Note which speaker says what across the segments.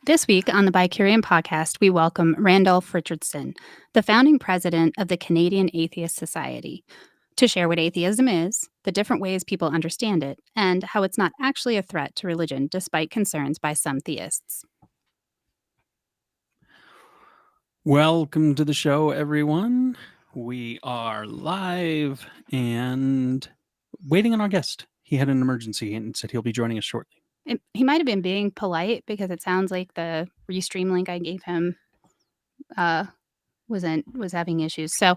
Speaker 1: This week on the BiCurean Podcast, we welcome Randolf Richardson, the founding president of the Canadian Atheist Society, to share what atheism is, the different ways people understand it, and how it's not actually a threat to religion despite concerns by some theists.
Speaker 2: Welcome to the show, everyone. We are live and waiting on our guest. He had an emergency and said he'll be joining us shortly.
Speaker 1: He might have been being polite because it sounds like the Restream link I gave him was having issues. So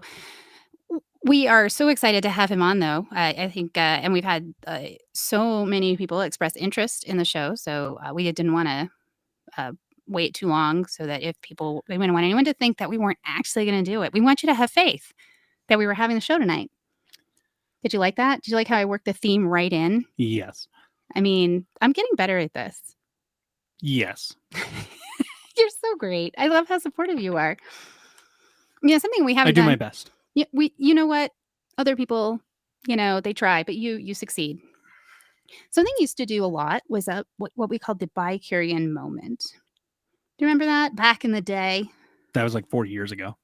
Speaker 1: we are so excited to have him on, though. I think, and we've had so many people express interest in the show, so we didn't want to wait too long, so that we didn't want anyone to think that we weren't actually going to do it. We want you to have faith that we were having the show tonight. Did you like that? Did you like how I worked the theme right in?
Speaker 2: Yes.
Speaker 1: I mean, I'm getting better at this.
Speaker 2: Yes.
Speaker 1: You're so great. I love how supportive you are. Yeah, something we haven't done.
Speaker 2: I do my best.
Speaker 1: Yeah, you know what? Other people, they try, but you succeed. Something you used to do a lot was what we called the BiCurean moment. Do you remember that back in the day?
Speaker 2: That was like 40 years ago.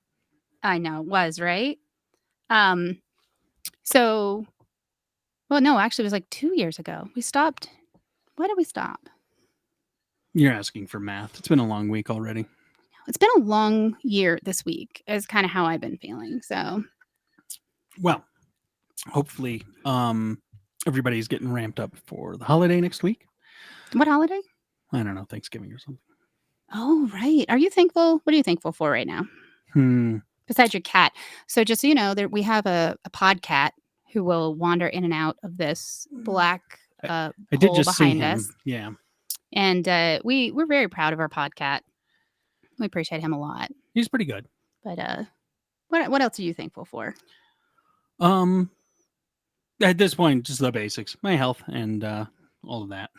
Speaker 1: I know, it was, right? Well, no, actually, it was like 2 years ago. We stopped. Why did we stop?
Speaker 2: You're asking for math. It's been a long week already.
Speaker 1: It's been a long year this week, is kind of how I've been feeling. So,
Speaker 2: well, hopefully everybody's getting ramped up for the holiday next week.
Speaker 1: What holiday?
Speaker 2: I don't know, Thanksgiving or something.
Speaker 1: Oh, right. Are you thankful? What are you thankful for right now? Besides your cat. So just so you know, we have a podcat who will wander in and out of this black
Speaker 2: I did just
Speaker 1: behind
Speaker 2: see him.
Speaker 1: us.
Speaker 2: Yeah.
Speaker 1: And we're very proud of our podcat. We appreciate him a lot.
Speaker 2: He's pretty good.
Speaker 1: But what else are you thankful for?
Speaker 2: At this point, just the basics. My health and all of that.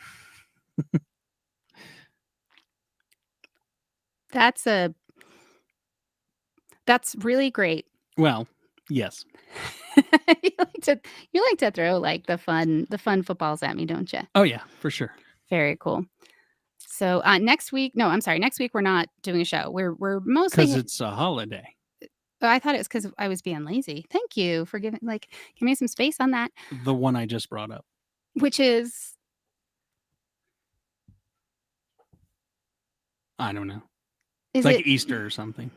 Speaker 1: That's really great.
Speaker 2: Well, yes.
Speaker 1: you like to throw like the fun footballs at me, don't you?
Speaker 2: Oh yeah, for sure.
Speaker 1: Very cool. So next week we're not doing a show. We're mostly
Speaker 2: because it's a holiday.
Speaker 1: I thought it was because I was being lazy. Thank you for give me some space on that.
Speaker 2: The one I just brought up,
Speaker 1: which is,
Speaker 2: I don't know. It's like Easter or something.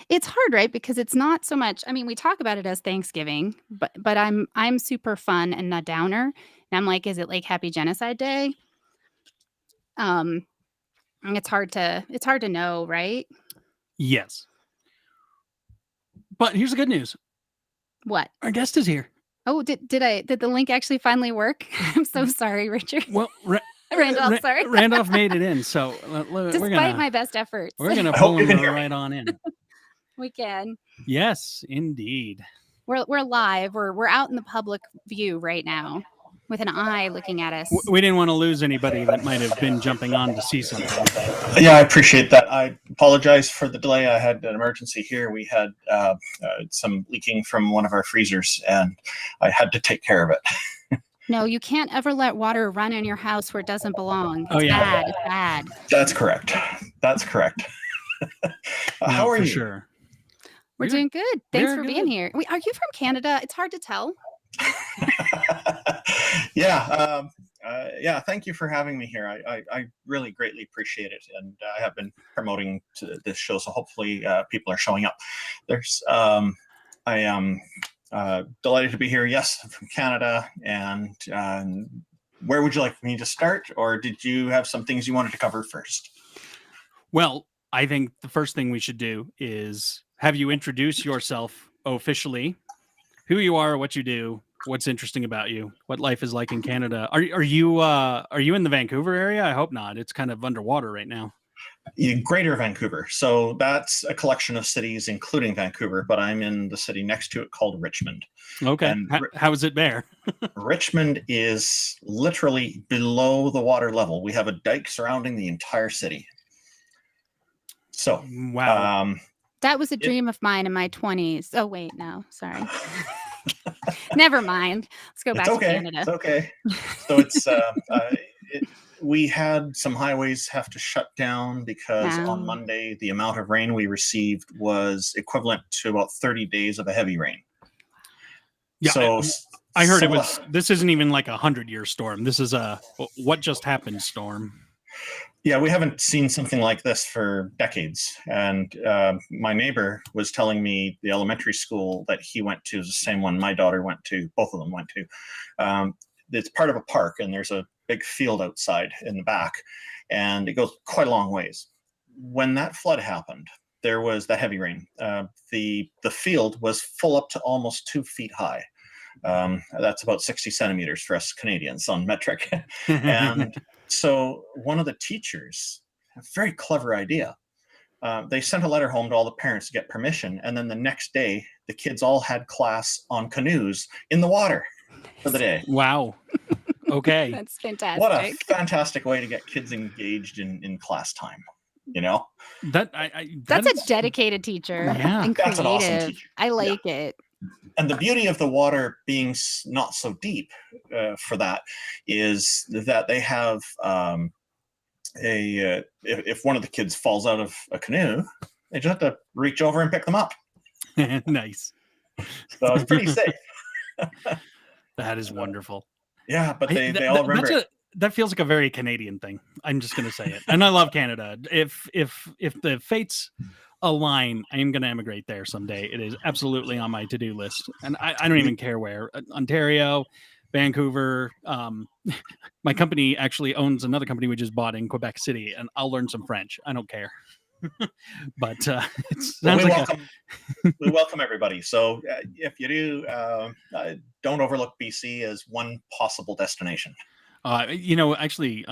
Speaker 1: It's hard, right? Because it's not so much. I mean, we talk about it as Thanksgiving, but I'm super fun and a downer. And I'm like, is it like Happy Genocide Day? It's hard to know, right?
Speaker 2: Yes. But here's the good news.
Speaker 1: What?
Speaker 2: Our guest is here.
Speaker 1: Oh, did the link actually finally work? I'm so sorry, Richard.
Speaker 2: Well,
Speaker 1: Randolph, sorry.
Speaker 2: Randolph made it in, so
Speaker 1: despite my best efforts,
Speaker 2: we're gonna pull him right on in.
Speaker 1: We can.
Speaker 2: Yes, indeed.
Speaker 1: We're live. We're out in the public view right now, with an eye looking at us.
Speaker 2: We didn't want to lose anybody that might have been jumping on to see something.
Speaker 3: Yeah, I appreciate that. I apologize for the delay. I had an emergency here. We had some leaking from one of our freezers, and I had to take care of it.
Speaker 1: No, you can't ever let water run in your house where it doesn't belong.
Speaker 2: It's
Speaker 1: bad. It's bad.
Speaker 3: That's correct. How are you?
Speaker 2: Sure.
Speaker 1: We're doing good. Thanks for being here. Are you from Canada? It's hard to tell.
Speaker 3: Yeah. Thank you for having me here. I really greatly appreciate it, and I have been promoting to this show, so hopefully people are showing up. I am delighted to be here. Yes, I'm from Canada, and where would you like me to start, or did you have some things you wanted to cover first?
Speaker 2: Well, I think the first thing we should do is have you introduce yourself officially, who you are, what you do, what's interesting about you, what life is like in Canada. Are you in the Vancouver area? I hope not. It's kind of underwater right now.
Speaker 3: Greater Vancouver. So that's a collection of cities, including Vancouver, but I'm in the city next to it called Richmond.
Speaker 2: Okay.
Speaker 3: And
Speaker 2: How is it there?
Speaker 3: Richmond is literally below the water level. We have a dike surrounding the entire city. So,
Speaker 2: wow.
Speaker 1: That was a dream of mine in my 20s. Oh, wait, no, sorry. Never mind. Let's go back to Canada.
Speaker 3: It's okay. So we had some highways have to shut down because on Monday, the amount of rain we received was equivalent to about 30 days of a heavy rain.
Speaker 2: Yeah,
Speaker 3: so
Speaker 2: I heard this isn't even like 100-year storm. This is a what just happened storm.
Speaker 3: Yeah, we haven't seen something like this for decades. And my neighbor was telling me the elementary school that he went to is the same one my daughter went to. Both of them went to. It's part of a park, and there's a big field outside in the back, and it goes quite a long ways. When that flood happened, there was the heavy rain. The field was full up to almost 2 feet high. That's about 60 centimeters for us Canadians on metric. And so one of the teachers, a very clever idea, they sent a letter home to all the parents to get permission. And then the next day, the kids all had class on canoes in the water for the day.
Speaker 2: Wow. Okay.
Speaker 1: That's fantastic.
Speaker 3: What a fantastic way to get kids engaged in class time. You know,
Speaker 1: that's a dedicated teacher.
Speaker 2: Yeah,
Speaker 1: and
Speaker 3: that's
Speaker 1: creative.
Speaker 3: an awesome teacher.
Speaker 1: I like it.
Speaker 3: And the beauty of the water being not so deep for that is that they have if one of the kids falls out of a canoe, they just have to reach over and pick them up.
Speaker 2: Nice.
Speaker 3: So it's pretty safe.
Speaker 2: That is wonderful.
Speaker 3: Yeah, but they all remember it.
Speaker 2: That feels like a very Canadian thing. I'm just going to say it. And I love Canada. If the fates align, I am going to emigrate there someday. It is absolutely on my to-do list. And I don't even care where. Ontario, Vancouver. My company actually owns another company we just bought in Quebec City, and I'll learn some French. I don't care. But it sounds
Speaker 3: we welcome everybody. So if you do, don't overlook BC as one possible destination.
Speaker 2: Actually,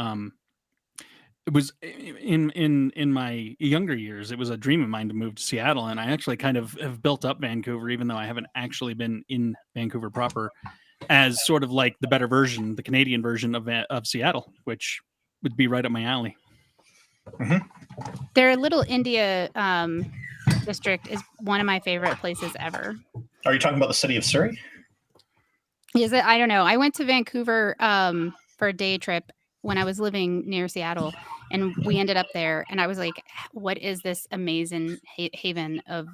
Speaker 2: it was in my younger years, it was a dream of mine to move to Seattle, and I actually kind of have built up Vancouver, even though I haven't actually been in Vancouver proper, as sort of like the better version, the Canadian version of Seattle, which would be right up my alley.
Speaker 3: Mm-hmm.
Speaker 1: Their Little India district is one of my favorite places ever.
Speaker 3: Are you talking about the city of Surrey?
Speaker 1: Is it? I don't know. I went to Vancouver for a day trip when I was living near Seattle, and we ended up there, and I was like, what is this amazing haven of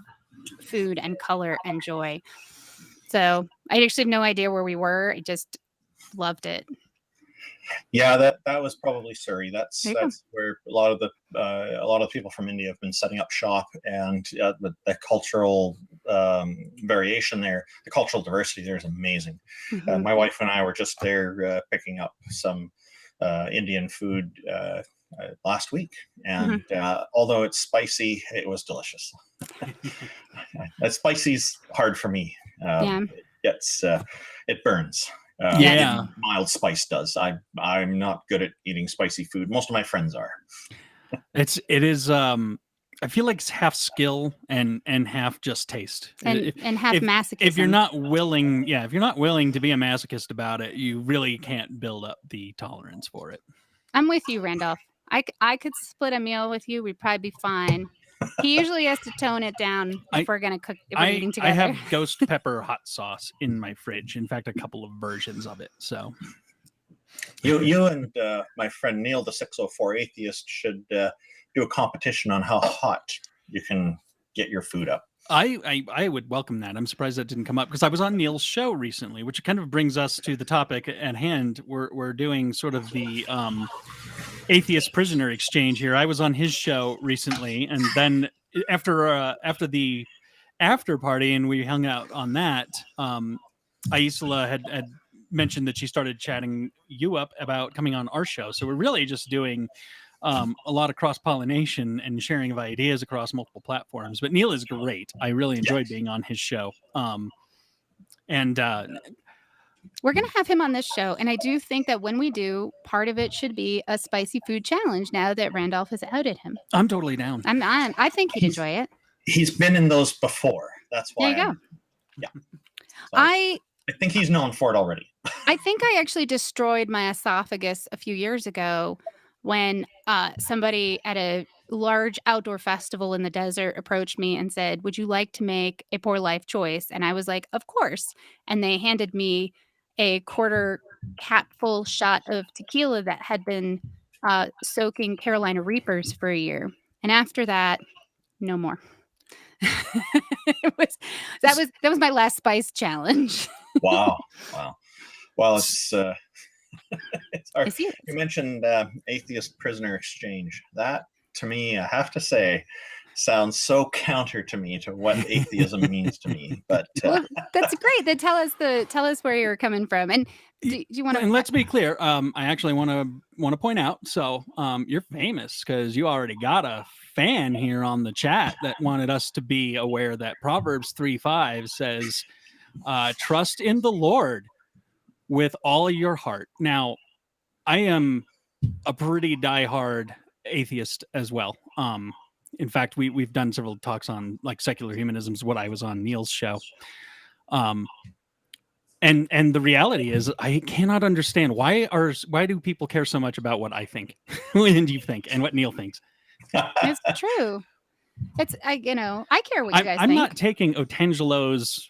Speaker 1: food and color and joy? So I actually have no idea where we were. I just loved it.
Speaker 3: Yeah, that was probably Surrey. That's where a lot of people from India have been setting up shop, and the cultural variation there, the cultural diversity there is amazing.
Speaker 1: Mm-hmm.
Speaker 3: My wife and I were just there picking up some Indian food last week, and although it's spicy, it was delicious. Spicy's hard for me. It burns. Mild spice does. I'm not good at eating spicy food. Most of my friends are.
Speaker 2: It is. I feel like it's half skill and half just taste,
Speaker 1: and half masochism.
Speaker 2: If you're not willing, if you're not willing to be a masochist about it, you really can't build up the tolerance for it.
Speaker 1: I'm with you, Randolph. I could split a meal with you. We'd probably be fine. He usually has to tone it down if we're going to cook, if we're eating together.
Speaker 2: I have ghost pepper hot sauce in my fridge. In fact, a couple of versions of it. So
Speaker 3: you and my friend Neil, the 604 Atheist, should do a competition on how hot you can get your food up.
Speaker 2: I would welcome that. I'm surprised that didn't come up because I was on Neil's show recently, which kind of brings us to the topic at hand. We're doing sort of the atheist prisoner exchange here. I was on his show recently, and then after the after party, and we hung out on that. Aisla had mentioned that she started chatting you up about coming on our show. So we're really just doing a lot of cross-pollination and sharing of ideas across multiple platforms. But Neil is great. I really enjoyed being on his show. And
Speaker 1: We're going to have him on this show. And I do think that when we do, part of it should be a spicy food challenge now that Randolph has outed him.
Speaker 2: I'm totally down.
Speaker 1: I think he'd enjoy it.
Speaker 3: He's been in those before. That's why.
Speaker 1: There you go.
Speaker 3: Yeah. So
Speaker 1: I
Speaker 3: think he's known for it already.
Speaker 1: I think I actually destroyed my esophagus a few years ago when somebody at a large outdoor festival in the desert approached me and said, "Would you like to make a poor life choice?" And I was like, "Of course." And they handed me a quarter hatful shot of tequila that had been soaking Carolina Reapers for a year. And after that, no more. That was my last spice challenge.
Speaker 3: Wow. Well, it's hard.
Speaker 1: You
Speaker 3: You mentioned atheist prisoner exchange. That, to me, I have to say, sounds so counter to me to what atheism means to me. But
Speaker 1: well, that's great. Then tell us where you're coming from. And do you want to?
Speaker 2: And let's be clear. I actually want to point out. So you're famous because you already got a fan here on the chat that wanted us to be aware that Proverbs 3:5 says, "Trust in the Lord with all your heart." Now, I am a pretty diehard atheist as well. In fact, we've done several talks on like secular humanism, is what I was on Neil's show. And the reality is, I cannot understand why do people care so much about what I think, and you think, and what Neil thinks.
Speaker 1: It's true. I care what you guys
Speaker 2: I'm
Speaker 1: think.
Speaker 2: not taking Otangelo's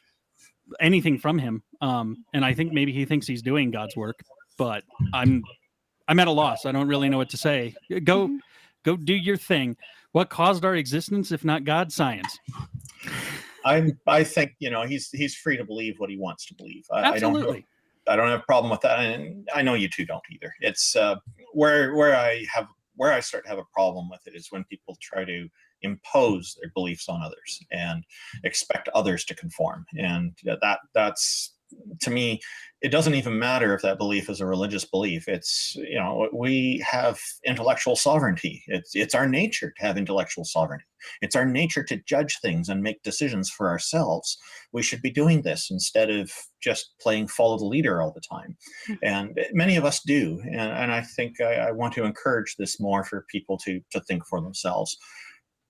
Speaker 2: anything from him, and I think maybe he thinks he's doing God's work, but I'm at a loss. I don't really know what to say. Go do your thing. What caused our existence if not God's science?
Speaker 3: I think he's free to believe what he wants to believe.
Speaker 2: Absolutely.
Speaker 3: I don't have a problem with that, and I know you two don't either. It's where I start to have a problem with it is when people try to impose their beliefs on others and expect others to conform. And that's, to me, it doesn't even matter if that belief is a religious belief. It's, we have intellectual sovereignty. It's our nature to have intellectual sovereignty. It's our nature to judge things and make decisions for ourselves. We should be doing this instead of just playing follow the leader all the time. And many of us do. And I think I want to encourage this more for people to think for themselves.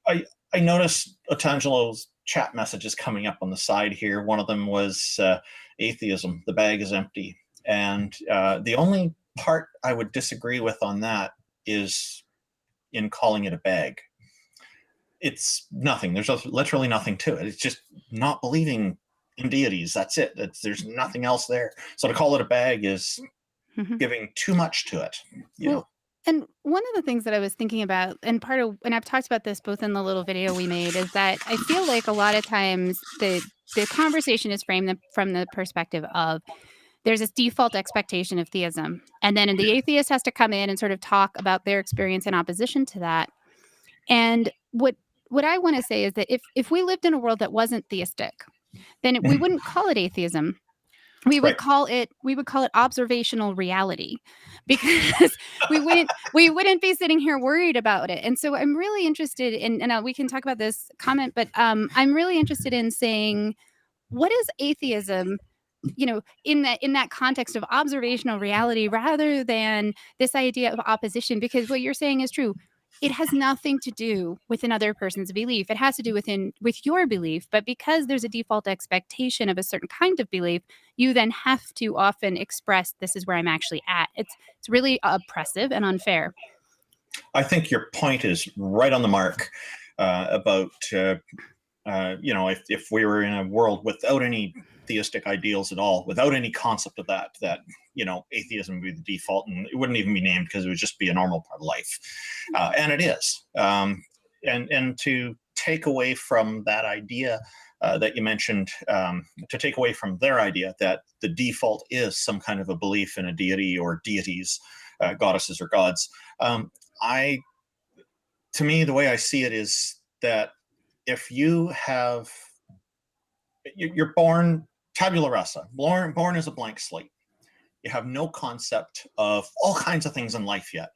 Speaker 3: I noticed Otangelo's chat messages coming up on the side here. One of them was atheism. The bag is empty. And the only part I would disagree with on that is in calling it a bag. It's nothing. There's literally nothing to it. It's just not believing in deities. That's it. There's nothing else there. So to call it a bag is giving too much to it.
Speaker 1: And one of the things that I was thinking about, and I've talked about this both in the little video we made, is that I feel like a lot of times the conversation is framed from the perspective of there's this default expectation of theism. And then the atheist has to come in and sort of talk about their experience in opposition to that. And what I want to say is that if we lived in a world that wasn't theistic, then we wouldn't call it atheism. We would call it observational reality, because we wouldn't be sitting here worried about it. And so I'm really interested in, and we can talk about this comment, but I'm really interested in saying, what is atheism, in that context of observational reality, rather than this idea of opposition? Because what you're saying is true. It has nothing to do with another person's belief. It has to do with your belief. But because there's a default expectation of a certain kind of belief, you then have to often express, this is where I'm actually at. It's really oppressive and unfair.
Speaker 3: I think your point is right on the mark about, if we were in a world without any theistic ideals at all, without any concept of that atheism would be the default, and it wouldn't even be named because it would just be a normal part of life. And it is. And to take away from that idea that you mentioned, to take away from their idea that the default is some kind of a belief in a deity or deities, goddesses or gods. To me, the way I see it is that if you're born tabula rasa, born as a blank slate, you have no concept of all kinds of things in life yet.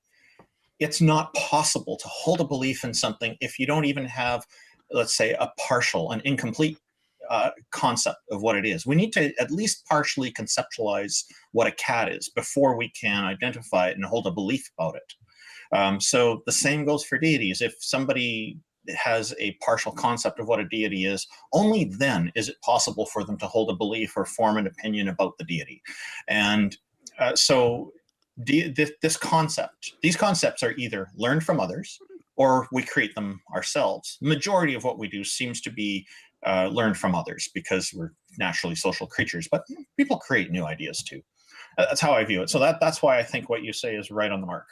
Speaker 3: It's not possible to hold a belief in something if you don't even have, let's say, an incomplete concept of what it is. We need to at least partially conceptualize what a cat is before we can identify it and hold a belief about it. So the same goes for deities. If somebody has a partial concept of what a deity is, only then is it possible for them to hold a belief or form an opinion about the deity. And these concepts are either learned from others or we create them ourselves. The majority of what we do seems to be learned from others because we're naturally social creatures, but people create new ideas too. That's how I view it. So that's why I think what you say is right on the mark.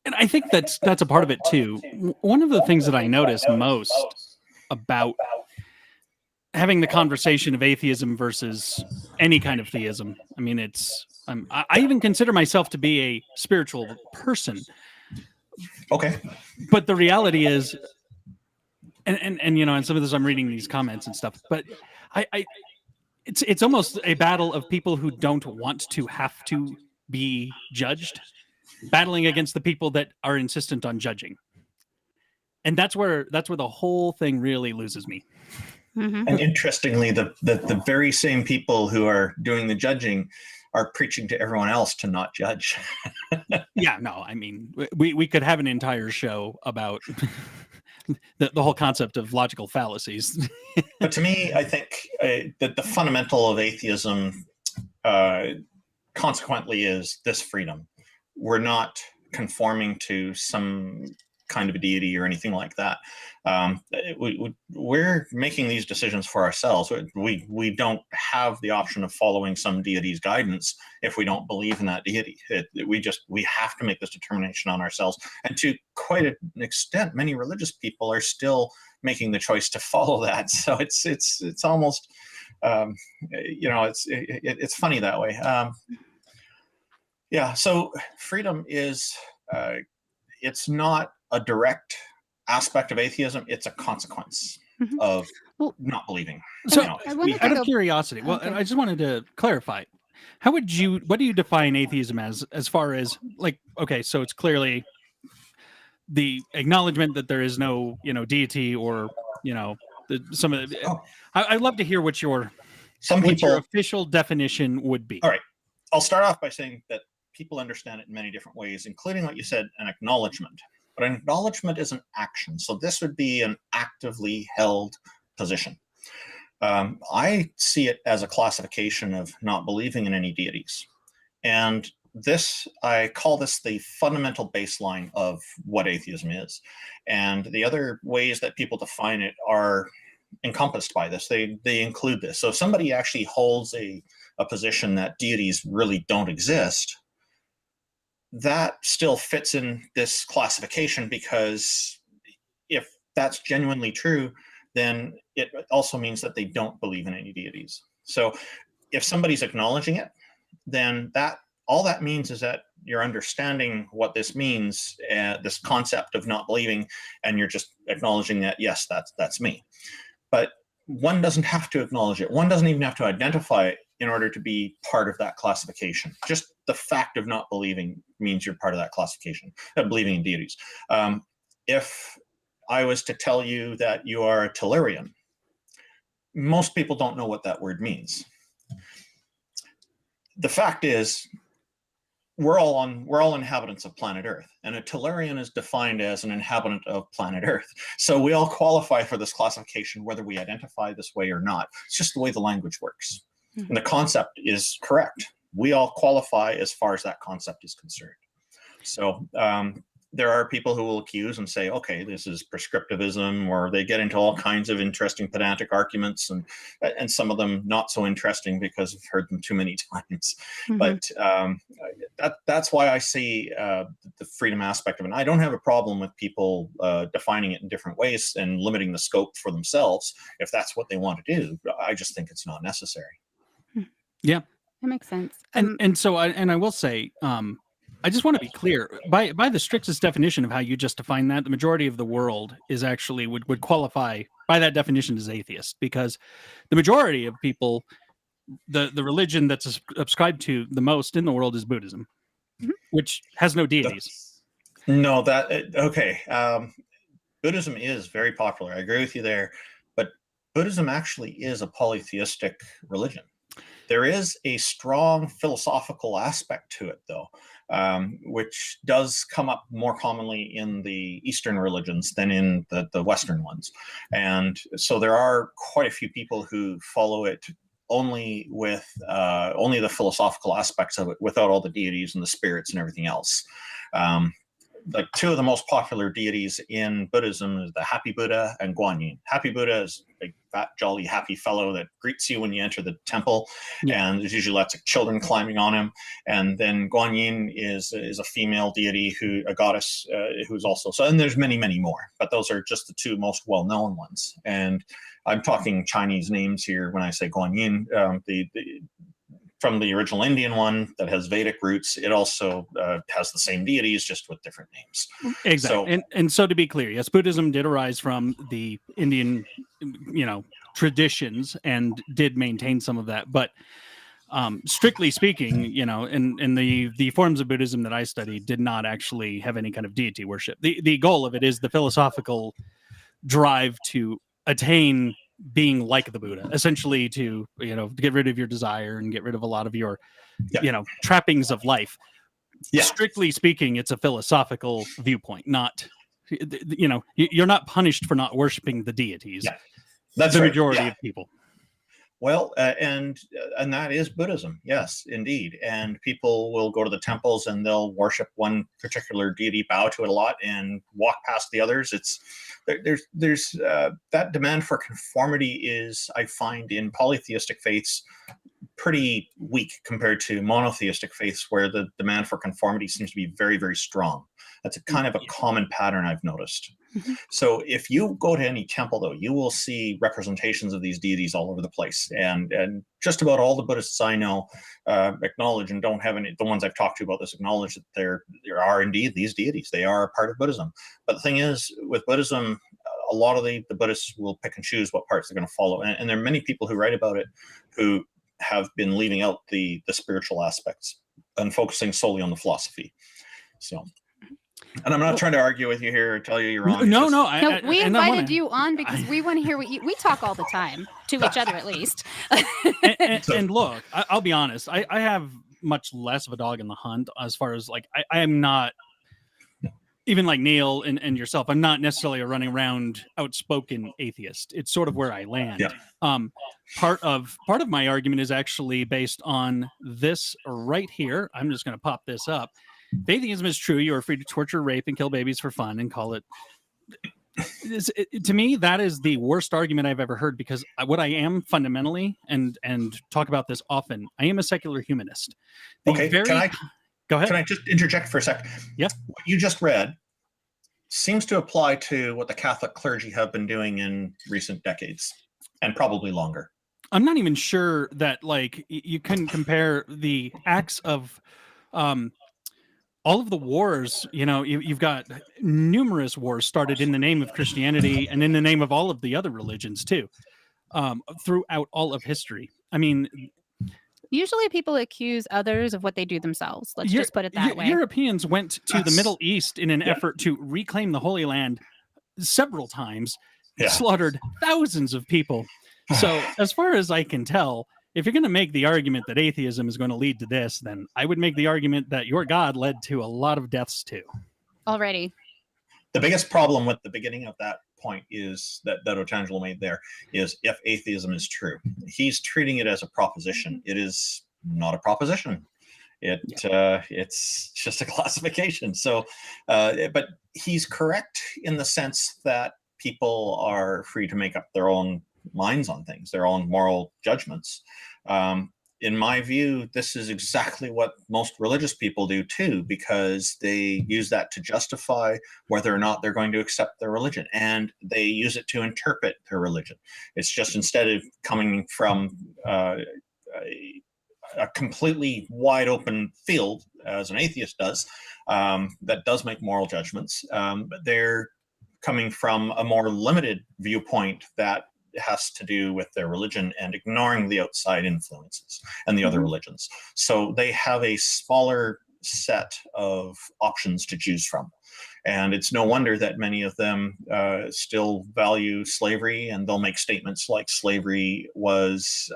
Speaker 2: And I think that's a part of it too. One of the things that I notice most about having the conversation of atheism versus any kind of theism, I mean, I even consider myself to be a spiritual person.
Speaker 3: Okay.
Speaker 2: But the reality is, and you know, and some of this I'm reading these comments and stuff, but it's almost a battle of people who don't want to have to be judged, battling against the people that are insistent on judging. And that's where the whole thing really loses me.
Speaker 1: Mm-hmm.
Speaker 3: And interestingly, the very same people who are doing the judging are preaching to everyone else to not judge.
Speaker 2: Yeah, no, I mean, we could have an entire show about the whole concept of logical fallacies.
Speaker 3: But to me, I think that the fundamental of atheism consequently is this freedom. We're not conforming to some kind of a deity or anything like that. We're making these decisions for ourselves. We don't have the option of following some deity's guidance if we don't believe in that deity. We have to make this determination on ourselves. And to quite an extent, many religious people are still making the choice to follow that. So it's almost it's funny that way. Yeah. So freedom is it's not a direct aspect of atheism. It's a consequence of not believing.
Speaker 2: So out of curiosity,
Speaker 1: Okay.
Speaker 2: I just wanted to clarify. What do you define atheism as far as, like, okay, so it's clearly the acknowledgement that there is no, deity or, some of the, I'd love to hear what your official definition would be.
Speaker 3: All right. I'll start off by saying that people understand it in many different ways, including what you said, an acknowledgement. But an acknowledgement is an action. So this would be an actively held position. I see it as a classification of not believing in any deities. And I call this the fundamental baseline of what atheism is. And the other ways that people define it are encompassed by this. They include this. So if somebody actually holds a position that deities really don't exist, that still fits in this classification, because if that's genuinely true, then it also means that they don't believe in any deities. So if somebody's acknowledging it, then all that means is that you're understanding what this means, this concept of not believing, and you're just acknowledging that, yes, that's me. But one doesn't have to acknowledge it. One doesn't even have to identify it in order to be part of that classification. Just the fact of not believing means you're part of that classification, believing in deities. If I was to tell you that you are a Tellurian, most people don't know what that word means. The fact is, we're all inhabitants of planet Earth, and a Tellurian is defined as an inhabitant of planet Earth. So we all qualify for this classification, whether we identify this way or not. It's just the way the language works. And the concept is correct. We all qualify as far as that concept is concerned. So there are people who will accuse and say, okay, this is prescriptivism, or they get into all kinds of interesting pedantic arguments, and some of them not so interesting because I've heard them too many times. But that's why I see the freedom aspect of it. And I don't have a problem with people defining it in different ways and limiting the scope for themselves if that's what they want to do. I just think it's not necessary.
Speaker 2: Yeah,
Speaker 1: that makes sense.
Speaker 2: And so I will say, I just want to be clear, by the strictest definition of how you just define that, the majority of the world is actually would qualify by that definition as atheist, because the majority of people, the religion that's subscribed to the most in the world is Buddhism, which has no deities.
Speaker 3: Okay. Buddhism is very popular. I agree with you there. But Buddhism actually is a polytheistic religion. There is a strong philosophical aspect to it, though, which does come up more commonly in the Eastern religions than in the Western ones. And so there are quite a few people who follow it only with only the philosophical aspects of it, without all the deities and the spirits and everything else. Like two of the most popular deities in Buddhism is the Happy Buddha and Guanyin. Happy Buddha is a big, fat, jolly, happy fellow that greets you when you enter the temple, and there's usually lots of children climbing on him. And then Guanyin is a female deity, a goddess, who's also so. And there's many, many more, but those are just the two most well-known ones. And I'm talking Chinese names here when I say Guanyin. From the original Indian one that has Vedic roots, it also has the same deities, just with different names.
Speaker 2: Exactly. And so to be clear, yes, Buddhism did arise from the Indian, traditions and did maintain some of that. But strictly speaking, in the forms of Buddhism that I studied did not actually have any kind of deity worship. The goal of it is the philosophical drive to attain being like the Buddha, essentially to get rid of your desire and get rid of a lot of your trappings of life. Strictly speaking, it's a philosophical viewpoint, not you're not punished for not worshiping the deities.
Speaker 3: That's
Speaker 2: the
Speaker 3: right.
Speaker 2: majority of people.
Speaker 3: Well, and that is Buddhism, yes, indeed. And people will go to the temples and they'll worship one particular deity, bow to it a lot, and walk past the others. There's that demand for conformity is, I find, in polytheistic faiths pretty weak compared to monotheistic faiths, where the demand for conformity seems to be very, very strong. That's a kind of a common pattern I've noticed. So if you go to any temple, though, you will see representations of these deities all over the place. And just about all the Buddhists I know acknowledge, and don't have any, the ones I've talked to about this, acknowledge that there are indeed these deities. They are a part of Buddhism. But the thing is, with Buddhism, a lot of the Buddhists will pick and choose what parts they're going to follow. And there are many people who write about it who have been leaving out the spiritual aspects and focusing solely on the philosophy. So... And I'm not trying to argue with you here or tell you you're wrong.
Speaker 2: No.
Speaker 1: We invited you on because we want to hear what we talk all the time, to each other at least.
Speaker 2: and look, I'll be honest. I have much less of a dog in the hunt as far as I am not, even like Neil and yourself, I'm not necessarily a running around outspoken atheist. It's sort of where I land. Yeah. Part of my argument is actually based on this right here. I'm just going to pop this up. If atheism is true, you are free to torture, rape, and kill babies for fun and call it... To me, that is the worst argument I've ever heard, because what I am fundamentally, and talk about this often, I am a secular humanist. Go ahead.
Speaker 3: Can I just interject for a sec?
Speaker 2: Yeah.
Speaker 3: What you just read seems to apply to what the Catholic clergy have been doing in recent decades, and probably longer.
Speaker 2: I'm not even sure that you can compare the acts of... all of the wars, you've got numerous wars started in the name of Christianity and in the name of all of the other religions too, throughout all of history. I mean,
Speaker 1: usually people accuse others of what they do themselves. Let's just put it that way.
Speaker 2: Europeans went to the Middle East in an effort to reclaim the Holy Land several times, slaughtered thousands of people. So as far as I can tell, if you're going to make the argument that atheism is going to lead to this, then I would make the argument that your God led to a lot of deaths too.
Speaker 1: Already.
Speaker 3: The biggest problem with the beginning of that point is that Otangelo made there is, if atheism is true, he's treating it as a proposition. It is not a proposition. It's just a classification. So, but he's correct in the sense that people are free to make up their own minds on things, their own moral judgments. In my view, this is exactly what most religious people do too, because they use that to justify whether or not they're going to accept their religion, and they use it to interpret their religion. It's just, instead of coming from a completely wide open field, as an atheist does, that does make moral judgments, they're coming from a more limited viewpoint that has to do with their religion and ignoring the outside influences and the other religions. So they have a smaller set of options to choose from. And it's no wonder that many of them still value slavery, and they'll make statements like slavery was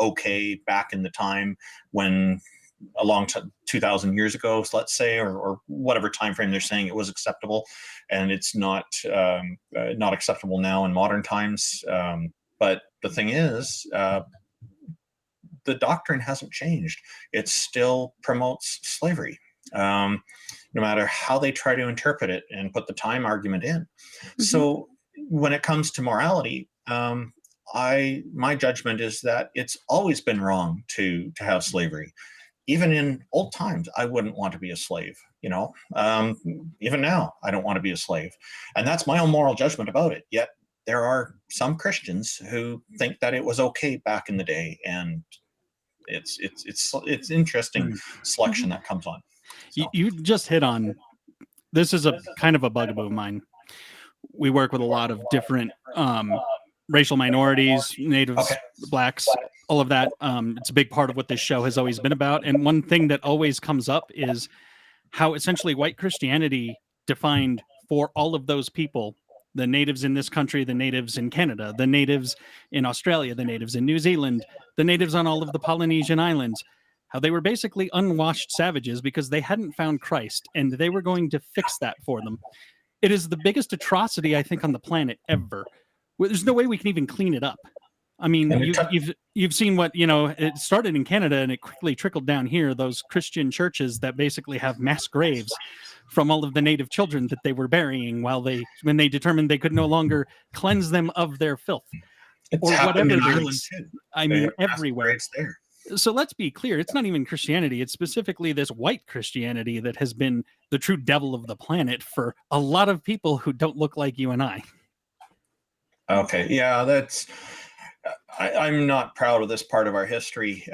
Speaker 3: okay back in the time when, 2,000 years ago, let's say, or whatever time frame they're saying it was acceptable, and it's not acceptable now in modern times. But the thing is, the doctrine hasn't changed. It still promotes slavery, no matter how they try to interpret it and put the time argument in. Mm-hmm. So when it comes to morality, my judgment is that it's always been wrong to have slavery. Even in old times, I wouldn't want to be a slave. Even now, I don't want to be a slave, and that's my own moral judgment about it. Yet there are some Christians who think that it was okay back in the day, and it's interesting selection that comes on.
Speaker 2: So. You just hit on, this is a kind of a bugaboo of mine. We work with a lot of different racial minorities, natives, blacks, all of that. It's a big part of what this show has always been about. And one thing that always comes up is how essentially white Christianity defined for all of those people, the natives in this country, the natives in Canada, the natives in Australia, the natives in New Zealand, the natives on all of the Polynesian islands, how they were basically unwashed savages because they hadn't found Christ, and they were going to fix that for them. It is the biggest atrocity, I think, on the planet ever. There's no way we can even clean it up. I mean, you've seen what, it started in Canada and it quickly trickled down here, those Christian churches that basically have mass graves from all of the native children that they were burying when they determined they could no longer cleanse them of their filth.
Speaker 3: It's or whatever in Ireland too.
Speaker 2: I mean, everywhere. There. So let's be clear. It's not even Christianity. It's specifically this white Christianity that has been the true devil of the planet for a lot of people who don't look like you and I.
Speaker 3: Okay. Yeah, I'm not proud of this part of our history.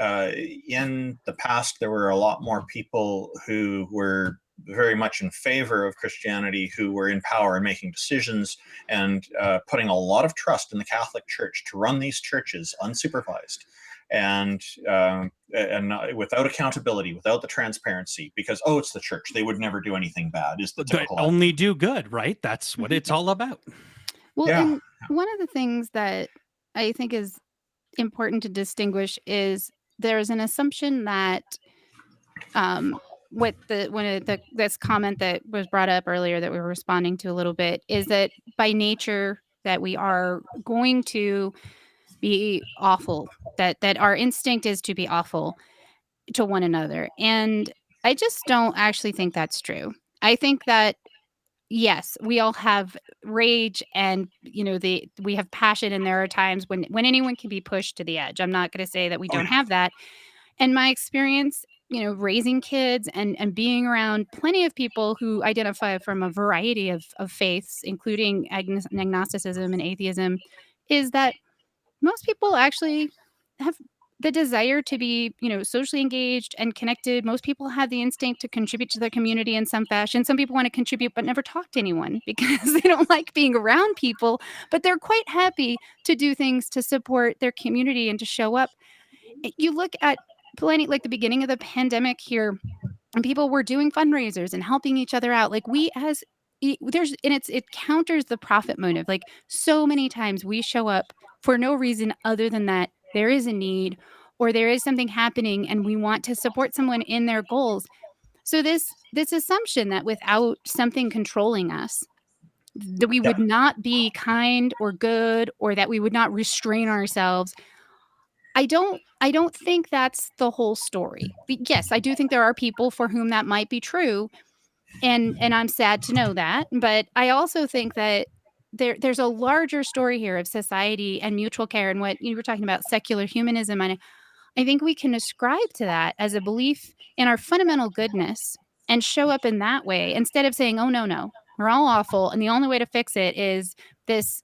Speaker 3: In the past, there were a lot more people who were very much in favor of Christianity, who were in power and making decisions and putting a lot of trust in the Catholic Church to run these churches unsupervised and without accountability, without the transparency, because, it's the church. They would never do anything bad. Is the typical
Speaker 2: only do good, right? That's what it's all about.
Speaker 1: Well, and one of the things that I think is important to distinguish is there's an assumption that this comment that was brought up earlier that we were responding to a little bit is that by nature that we are going to be awful, that our instinct is to be awful to one another. And I just don't actually think that's true. I think that yes, we all have rage and, we have passion, and there are times when anyone can be pushed to the edge. I'm not going to say that we don't have that. And my experience, raising kids and being around plenty of people who identify from a variety of faiths, including agnosticism and atheism, is that most people actually have the desire to be, socially engaged and connected. Most people have the instinct to contribute to their community in some fashion. Some people want to contribute but never talk to anyone because they don't like being around people, but they're quite happy to do things to support their community and to show up. You look at plenty, like the beginning of the pandemic here, and people were doing fundraisers and helping each other out. Like it counters the profit motive. Like so many times we show up for no reason other than that there is a need or there is something happening and we want to support someone in their goals. So this assumption that without something controlling us, that we would not be kind or good, or that we would not restrain ourselves, I don't think that's the whole story. Yes, I do think there are people for whom that might be true, and I'm sad to know that. But I also think that there's a larger story here of society and mutual care, and what you were talking about, secular humanism. And I think we can ascribe to that as a belief in our fundamental goodness and show up in that way instead of saying, oh, no, we're all awful, and the only way to fix it is this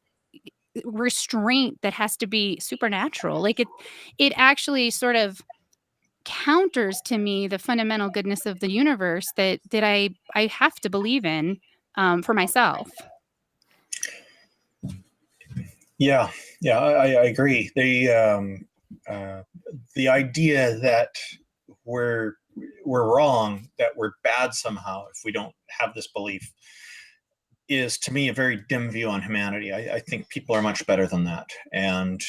Speaker 1: restraint that has to be supernatural. Like it actually sort of counters to me the fundamental goodness of the universe that I have to believe in for myself.
Speaker 3: Yeah, I agree. The idea that we're we're wrong, that we're bad somehow if we don't have this belief, is to me a very dim view on humanity. I think people are much better than that, and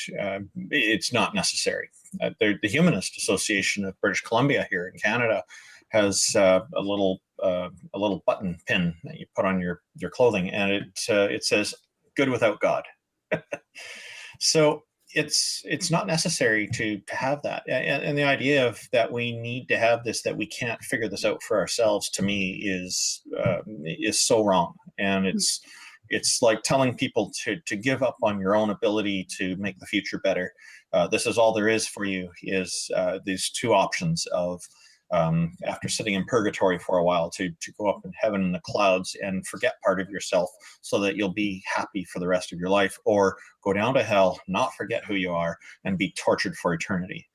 Speaker 3: it's not necessary. The Humanist Association of British Columbia here in Canada has a little button pin that you put on your clothing, and it says "Good without God." So it's not necessary to have that, and the idea of that we need to have this, that we can't figure this out for ourselves, to me is so wrong. And it's like telling people to give up on your own ability to make the future better. This is all there is for you, is these two options of after sitting in purgatory for a while, to go up in heaven in the clouds and forget part of yourself so that you'll be happy for the rest of your life, or go down to hell, not forget who you are, and be tortured for eternity.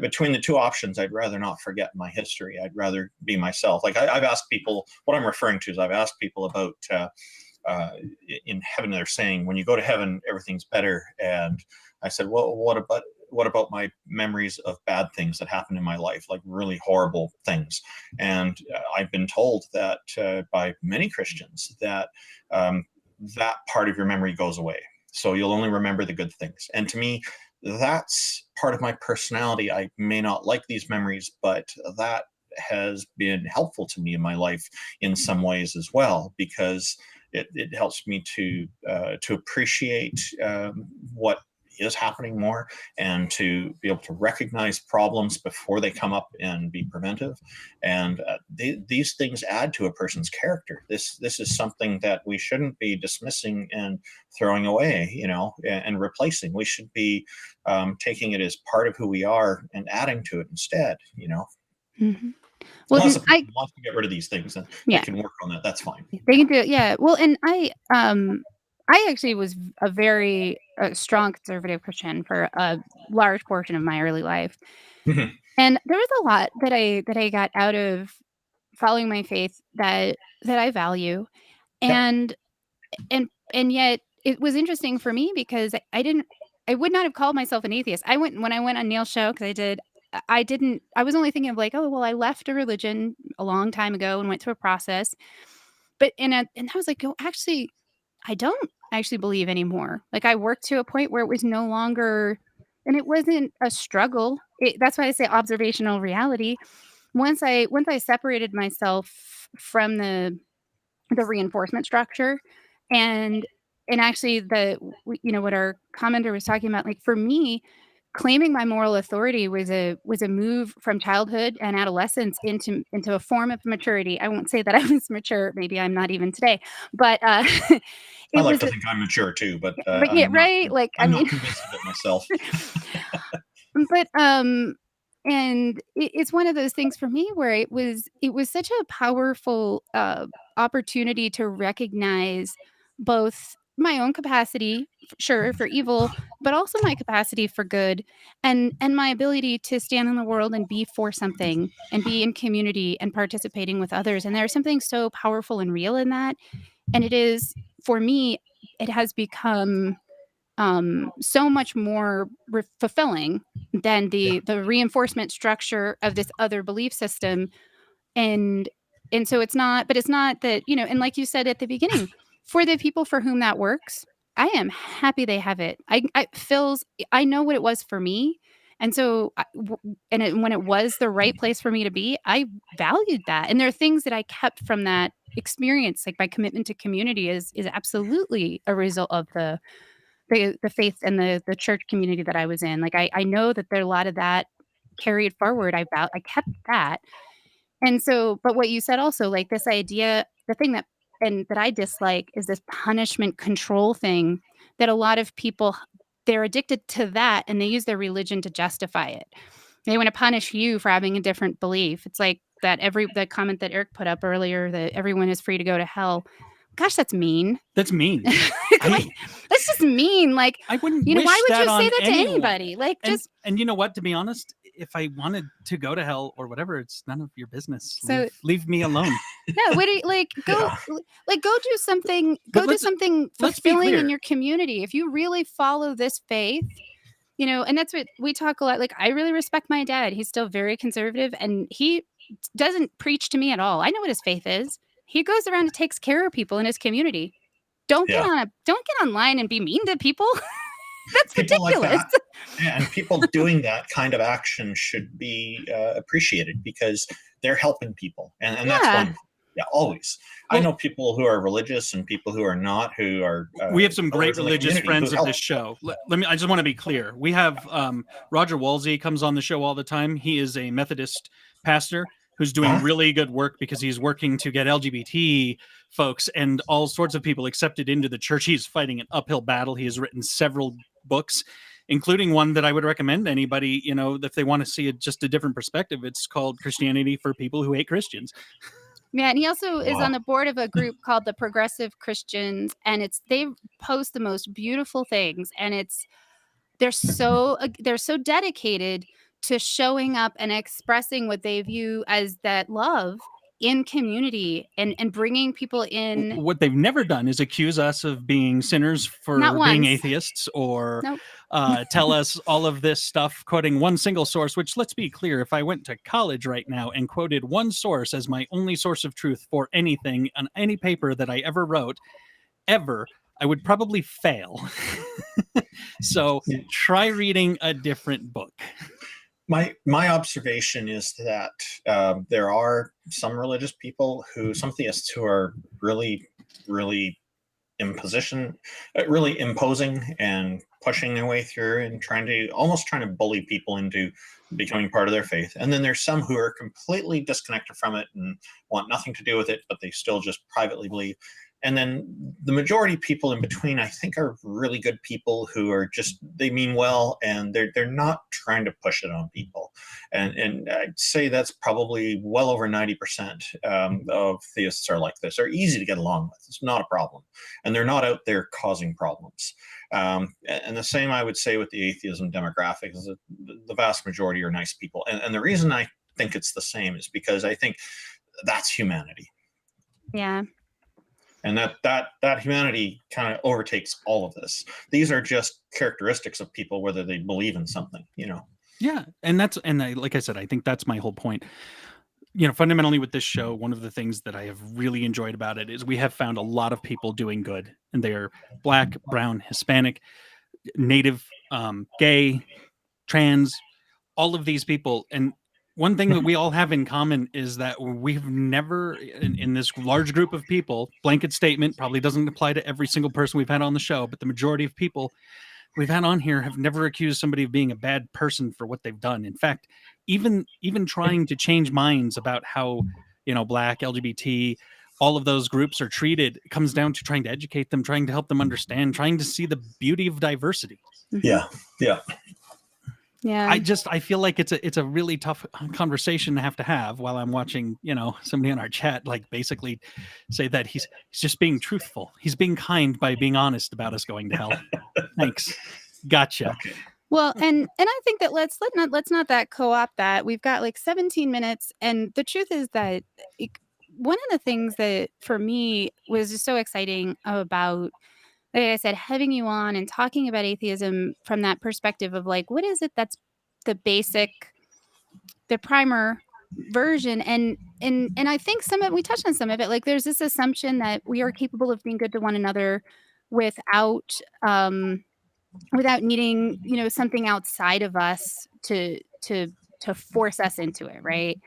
Speaker 3: Between the two options, I'd rather not forget my history. I'd rather be myself. Like I've asked people, what I'm referring to is I've asked people about in heaven, they're saying, when you go to heaven, everything's better. And I said, well, what about my memories of bad things that happened in my life, like really horrible things? And I've been told that by many Christians that that part of your memory goes away. So you'll only remember the good things. And to me, that's part of my personality. I may not like these memories, but that has been helpful to me in my life in some ways as well, because it helps me to appreciate what is happening more, and to be able to recognize problems before they come up and be preventive. And these things add to a person's character. This is something that we shouldn't be dismissing and throwing away, and replacing. We should be taking it as part of who we are and adding to it instead.
Speaker 1: Mm-hmm. Well,
Speaker 3: unless if people want to get rid of these things, then they can work on that. That's fine.
Speaker 1: They can do it. Yeah. Well, and I actually was a very strong conservative Christian for a large portion of my early life.
Speaker 3: Mhm.
Speaker 1: And there was a lot that I got out of following my faith that I value. And yet it was interesting for me because I would not have called myself an atheist. When I went on Neil's show, because I was only thinking of like, oh, well, I left a religion a long time ago and went through a process. But and I was like, oh, actually, I don't actually believe anymore. Like I worked to a point where it was no longer, and it wasn't a struggle. That's why I say observational reality. Once I separated myself from the reinforcement structure, and actually what our commenter was talking about, like for me, claiming my moral authority was a move from childhood and adolescence into a form of maturity. I won't say that I was mature. Maybe I'm not even today, but I
Speaker 3: like to think I'm mature too, but
Speaker 1: yeah, right. Like
Speaker 3: I'm not convinced of it myself.
Speaker 1: But and it's one of those things for me where it was such a powerful opportunity to recognize both my own capacity, sure, for evil, but also my capacity for good, and my ability to stand in the world and be for something, and be in community and participating with others. And there's something so powerful and real in that. And it is, for me, it has become so much more fulfilling than the reinforcement structure of this other belief system. And so it's not that, and like you said at the beginning, for the people for whom that works, I am happy they have it. I know what it was for me. And so, when it was the right place for me to be, I valued that. And there are things that I kept from that experience, like my commitment to community is absolutely a result of the faith and the church community that I was in. Like I know that there a lot of that carried forward. I kept that. And so, but what you said also, like this idea, the thing that I dislike is this punishment control thing that a lot of people, they're addicted to that, and they use their religion to justify it. They want to punish you for having a different belief. It's like that comment that Eric put up earlier, that everyone is free to go to hell. Gosh, that's mean.
Speaker 2: That's mean.
Speaker 1: That's just mean. Like,
Speaker 2: I wouldn't.
Speaker 1: Why would you say that to
Speaker 2: anyone.
Speaker 1: anybody? Like,
Speaker 2: and you know what? To be honest, if I wanted to go to hell or whatever, it's none of your business.
Speaker 1: So
Speaker 2: leave me alone.
Speaker 1: Yeah, what do you, go do something. Go do something fulfilling in your community. If you really follow this faith, and that's what we talk a lot. Like, I really respect my dad. He's still very conservative, and he doesn't preach to me at all. I know what his faith is. He goes around and takes care of people in his community. Don't get online and be mean to people. That's
Speaker 3: people
Speaker 1: ridiculous.
Speaker 3: Like that, and people doing that kind of action should be appreciated because they're helping people, and that's wonderful. Yeah, always. I know people who are religious and people who are not, who are.
Speaker 2: We have some great religious friends of this show. I just want to be clear. We have Roger Wolsey comes on the show all the time. He is a Methodist pastor who's doing really good work because he's working to get LGBT folks and all sorts of people accepted into the church. He's fighting an uphill battle. He has written several books, including one that I would recommend anybody, if they want to see just a different perspective. It's called Christianity for People Who Hate Christians.
Speaker 1: Yeah, and he also is on the board of a group called the Progressive Christians, and they post the most beautiful things, and they're so dedicated to showing up and expressing what they view as that love in community and bringing people in.
Speaker 2: What they've never done is accuse us of being sinners for being atheists or tell us all of this stuff, quoting one single source, which, let's be clear, if I went to college right now and quoted one source as my only source of truth for anything on any paper that I ever wrote, ever, I would probably fail. So try reading a different book.
Speaker 3: My observation is that there are some religious people some theists who are really, really imposing and pushing their way through and trying to bully people into becoming part of their faith. And then there's some who are completely disconnected from it and want nothing to do with it, but they still just privately believe. And then the majority of people in between, I think, are really good people who are they mean well, and they're not trying to push it on people. And I'd say that's probably well over 90% of theists are like this. They're easy to get along with. It's not a problem. And they're not out there causing problems. And the same I would say with the atheism demographic is that the vast majority are nice people. And the reason I think it's the same is because I think that's humanity.
Speaker 1: Yeah.
Speaker 3: And that humanity kind of overtakes all of this. These are just characteristics of people, whether they believe in something,
Speaker 2: Yeah, like I said, I think that's my whole point. Fundamentally with this show, one of the things that I have really enjoyed about it is we have found a lot of people doing good, and they are Black, brown, Hispanic, Native, gay, trans, all of these people. And one thing that we all have in common is that we've never, in this large group of people, blanket statement, probably doesn't apply to every single person we've had on the show, but the majority of people we've had on here have never accused somebody of being a bad person for what they've done. In fact, even trying to change minds about how, Black, LGBT, all of those groups are treated, it comes down to trying to educate them, trying to help them understand, trying to see the beauty of diversity.
Speaker 3: Yeah. Yeah.
Speaker 1: Yeah.
Speaker 2: I feel like it's a really tough conversation to have while I'm watching, somebody in our chat, like, basically say that he's just being truthful. He's being kind by being honest about us going to hell. Thanks. Gotcha.
Speaker 3: Okay.
Speaker 1: Well, and I think that let's not that co-opt that. We've got like 17 minutes, and the truth is that one of the things that for me was just so exciting about, like I said, having you on and talking about atheism from that perspective of like, what is it that's the primer version? And I think we touched on some of it. Like, there's this assumption that we are capable of being good to one another without needing, something outside of us to force us into it, right?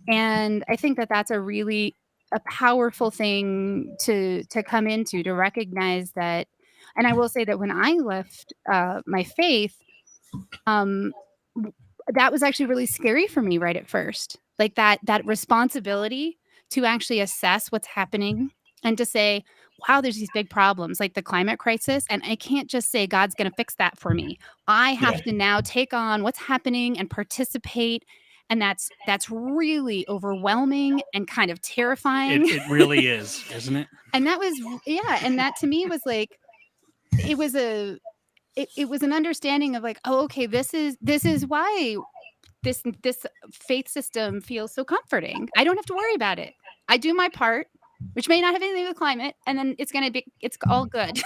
Speaker 1: And I think that that's a powerful thing to come into, to recognize that. And I will say that when I left my faith, that was actually really scary for me right at first. Like that responsibility to actually assess what's happening and to say, wow, there's these big problems like the climate crisis. And I can't just say God's going to fix that for me. I have to now take on what's happening and participate. And that's really overwhelming and kind of terrifying.
Speaker 2: It really is, isn't it?
Speaker 1: And that was, and that to me was like, it was an understanding of like, oh, okay, this is why this faith system feels so comforting. I don't have to worry about it. I do my part, which may not have anything to do with climate, and then it's all good.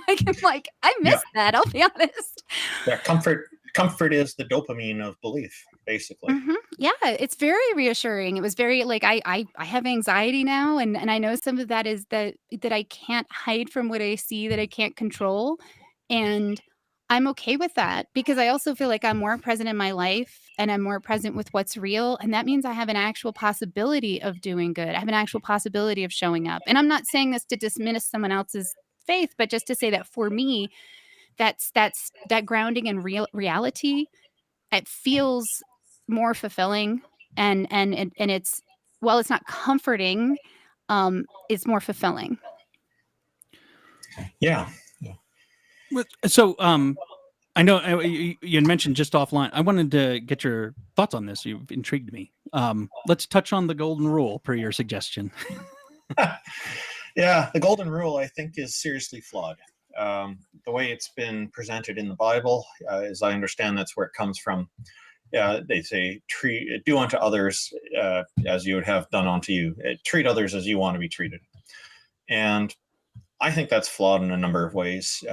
Speaker 1: I miss that. I'll be honest.
Speaker 3: Yeah, comfort is the dopamine of belief, basically.
Speaker 1: Mm-hmm. Yeah, it's very reassuring. It was very like I have anxiety now, and I know some of that is that I can't hide from what I see, that I can't control, and I'm okay with that because I also feel like I'm more present in my life and I'm more present with what's real, and that means I have an actual possibility of doing good. I have an actual possibility of showing up. And I'm not saying this to dismiss someone else's faith, but just to say that for me, that's that grounding in reality. It feels more fulfilling and it's while it's not comforting, it's more fulfilling.
Speaker 3: Yeah.
Speaker 2: So, I know you had mentioned just offline. I wanted to get your thoughts on this. You've intrigued me. Let's touch on the golden rule per your suggestion.
Speaker 3: Yeah, the golden rule, I think, is seriously flawed. The way it's been presented in the Bible, as I understand, that's where it comes from. They say, do unto others as you would have done unto you. Treat others as you want to be treated. And I think that's flawed in a number of ways.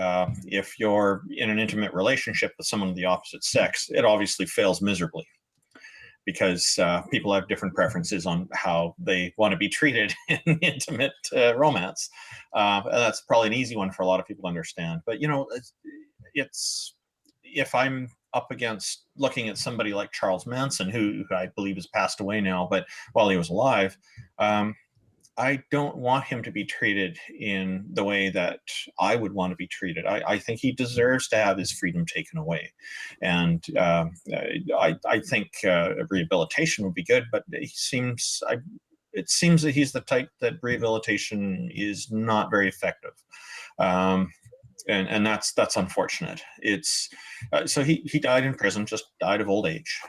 Speaker 3: If you're in an intimate relationship with someone of the opposite sex, it obviously fails miserably because people have different preferences on how they want to be treated in intimate romance. That's probably an easy one for a lot of people to understand. But, it's if I'm up against looking at somebody like Charles Manson, who I believe has passed away now, but while he was alive, I don't want him to be treated in the way that I would want to be treated. I think he deserves to have his freedom taken away. And I think rehabilitation would be good, but it seems that he's the type that rehabilitation is not very effective. And that's unfortunate. It's so he died in prison, just died of old age.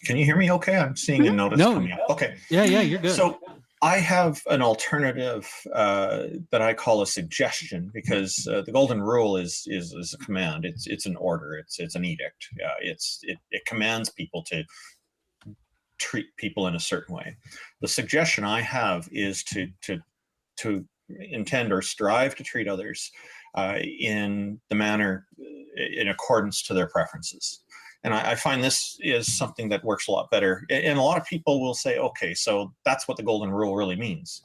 Speaker 3: Can you hear me okay? I'm seeing a notice coming up. Okay.
Speaker 2: Yeah, you're good.
Speaker 3: So I have an alternative that I call a suggestion, because the golden rule is a command. It's an order. It's an edict. It commands people to treat people in a certain way. The suggestion I have is to intend or strive to treat others in the manner in accordance to their preferences. And I find this is something that works a lot better. And a lot of people will say, okay, so that's what the golden rule really means.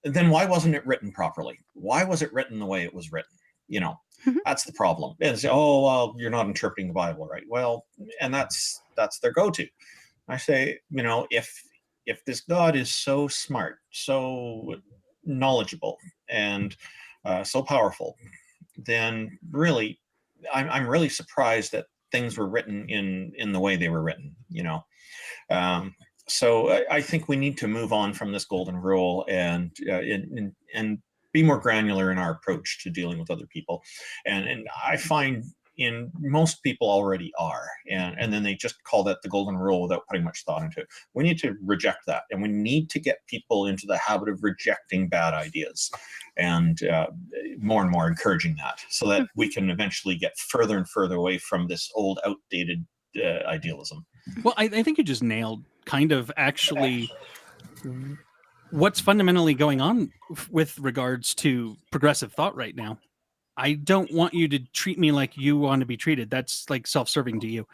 Speaker 3: Then why wasn't it written properly? Why was it written the way it was written? That's the problem. And say, oh, well, you're not interpreting the Bible right. Well, and that's their go-to. I say, if this God is so smart, so knowledgeable, and so powerful, then really, I'm really surprised that things were written in the way they were written. So I think we need to move on from this golden rule and be more granular in our approach to dealing with other people. And I find in most people already are, and then they just call that the golden rule without putting much thought into it. We need to reject that, and we need to get people into the habit of rejecting bad ideas, and more encouraging that, so that we can eventually get further and further away from this old, outdated idealism.
Speaker 2: Well, I think you just nailed kind of actually what's fundamentally going on with regards to progressive thought right now. I don't want you to treat me like you want to be treated. That's like self-serving to you.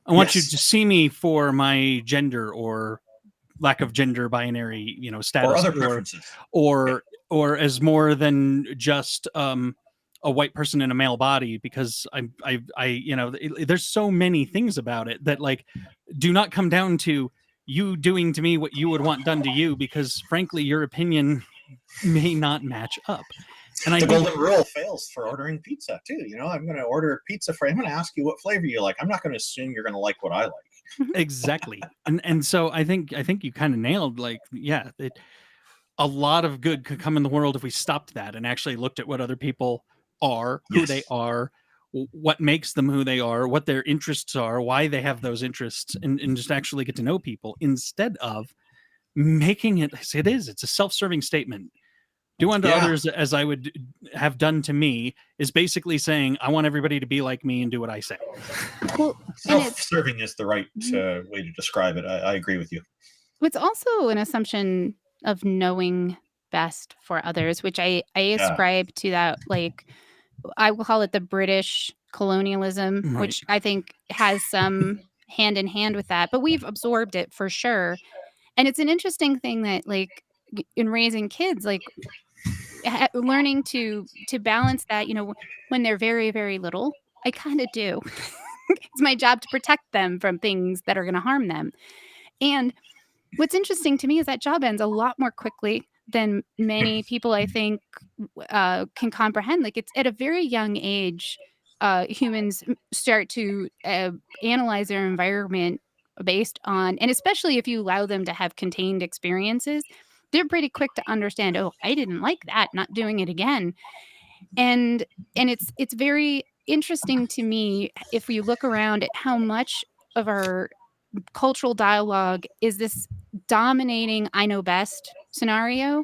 Speaker 2: I want you to see me for my gender or lack of gender binary, status,
Speaker 3: or other preferences,
Speaker 2: or as more than just a white person in a male body, because there's so many things about it that do not come down to you doing to me what you would want done to you, because frankly, your opinion may not match up. And
Speaker 3: the golden rule fails for ordering pizza too. I'm going to order a pizza I'm going to ask you what flavor you like. I'm not going to assume you're going to like what I like.
Speaker 2: Exactly. And so I think you kind of nailed a lot of good could come in the world if we stopped that and actually looked at what other people are, who they are, what makes them who they are, what their interests are, why they have those interests, and just actually get to know people, instead of making it's a self-serving statement. Do unto others as I would have done to me is basically saying, I want everybody to be like me and do what I say.
Speaker 1: Well,
Speaker 3: self-serving is the right way to describe it. I agree with you.
Speaker 1: It's also an assumption of knowing best for others, which I ascribe to that, I will call it the British colonialism,
Speaker 2: Right.
Speaker 1: which I think has some hand in hand with that, but we've absorbed it for sure. And it's an interesting thing that, like, in raising kids, like, learning to balance that, when they're very, very little, I kind of do. It's my job to protect them from things that are going to harm them. And what's interesting to me is that job ends a lot more quickly than many people, I think, can comprehend. Like, it's at a very young age, humans start to analyze their environment based on, and especially if you allow them to have contained experiences, they're pretty quick to understand, oh, I didn't like that, not doing it again. And it's very interesting to me if we look around at how much of our cultural dialogue is this dominating I know best scenario,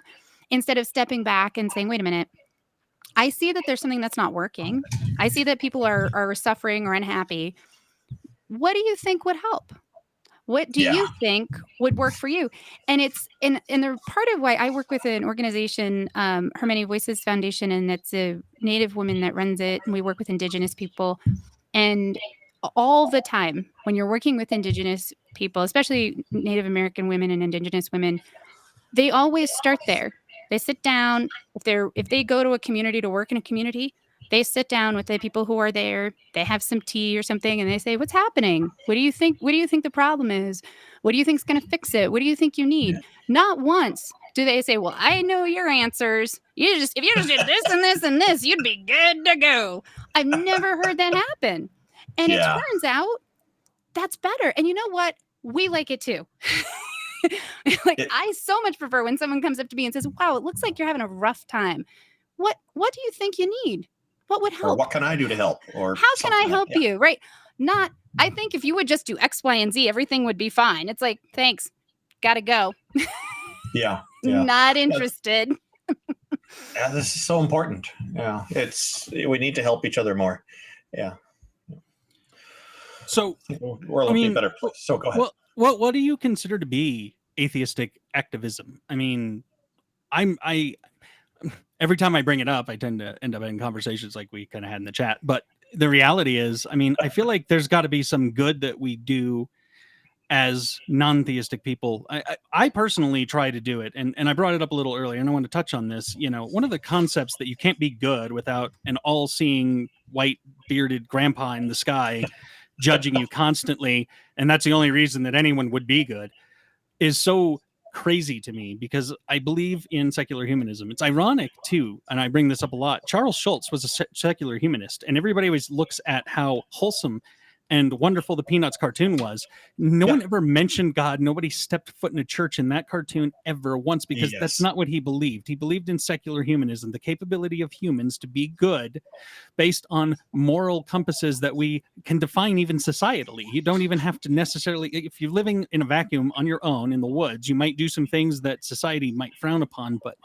Speaker 1: instead of stepping back and saying, wait a minute, I see that there's something that's not working. I see that people are suffering or unhappy. What do you think would help? What do
Speaker 3: Yeah.
Speaker 1: you think would work for you? And it's and the part of why I work with an organization, Her Many Voices Foundation, and it's a Native woman that runs it, and we work with Indigenous people. And all the time when you're working with Indigenous people, especially Native American women and Indigenous women, they always start there. They sit down. If they go to a community to work in a community, they sit down with the people who are there. They have some tea or something, and they say, "What's happening? What do you think? What do you think the problem is? What do you think is going to fix it? What do you think you need?"
Speaker 3: Yeah.
Speaker 1: Not once do they say, "Well, I know your answers. If you just did this and this and this, you'd be good to go." I've never heard that happen, and it
Speaker 3: Yeah.
Speaker 1: turns out that's better. And you know what? We like it too. I so much prefer when someone comes up to me and says, "Wow, it looks like you're having a rough time. What do you think you need? What would
Speaker 3: Or
Speaker 1: help?
Speaker 3: what can I do to help? Or
Speaker 1: How can I
Speaker 3: something like
Speaker 1: help
Speaker 3: that.
Speaker 1: you?" Right? Not, I think if you would just do X, Y, and Z, everything would be fine. It's like, thanks, gotta go.
Speaker 3: Yeah. Yeah.
Speaker 1: Not interested.
Speaker 3: Yeah, this is so important. Yeah, we need to help each other more. Yeah,
Speaker 2: So,
Speaker 3: world will be a better place. So go ahead.
Speaker 2: what do you consider to be atheistic activism? I mean, I every time I bring it up, I tend to end up in conversations like we kind of had in the chat. But the reality is, I mean, I feel like there's got to be some good that we do as non-theistic people. I personally try to do it, and I brought it up a little earlier, and I want to touch on this. One of the concepts that you can't be good without an all-seeing white bearded grandpa in the sky judging you constantly, and that's the only reason that anyone would be good, is so crazy to me, because I believe in secular humanism. It's ironic too, and I bring this up a lot. Charles Schulz was a secular humanist, and everybody always looks at how wholesome and wonderful the Peanuts cartoon was. No one ever mentioned God. Nobody stepped foot in a church in that cartoon ever once, because that's not what he believed. He believed in secular humanism, the capability of humans to be good based on moral compasses that we can define even societally. You don't even have to necessarily, if you're living in a vacuum on your own in the woods, you might do some things that society might frown upon, but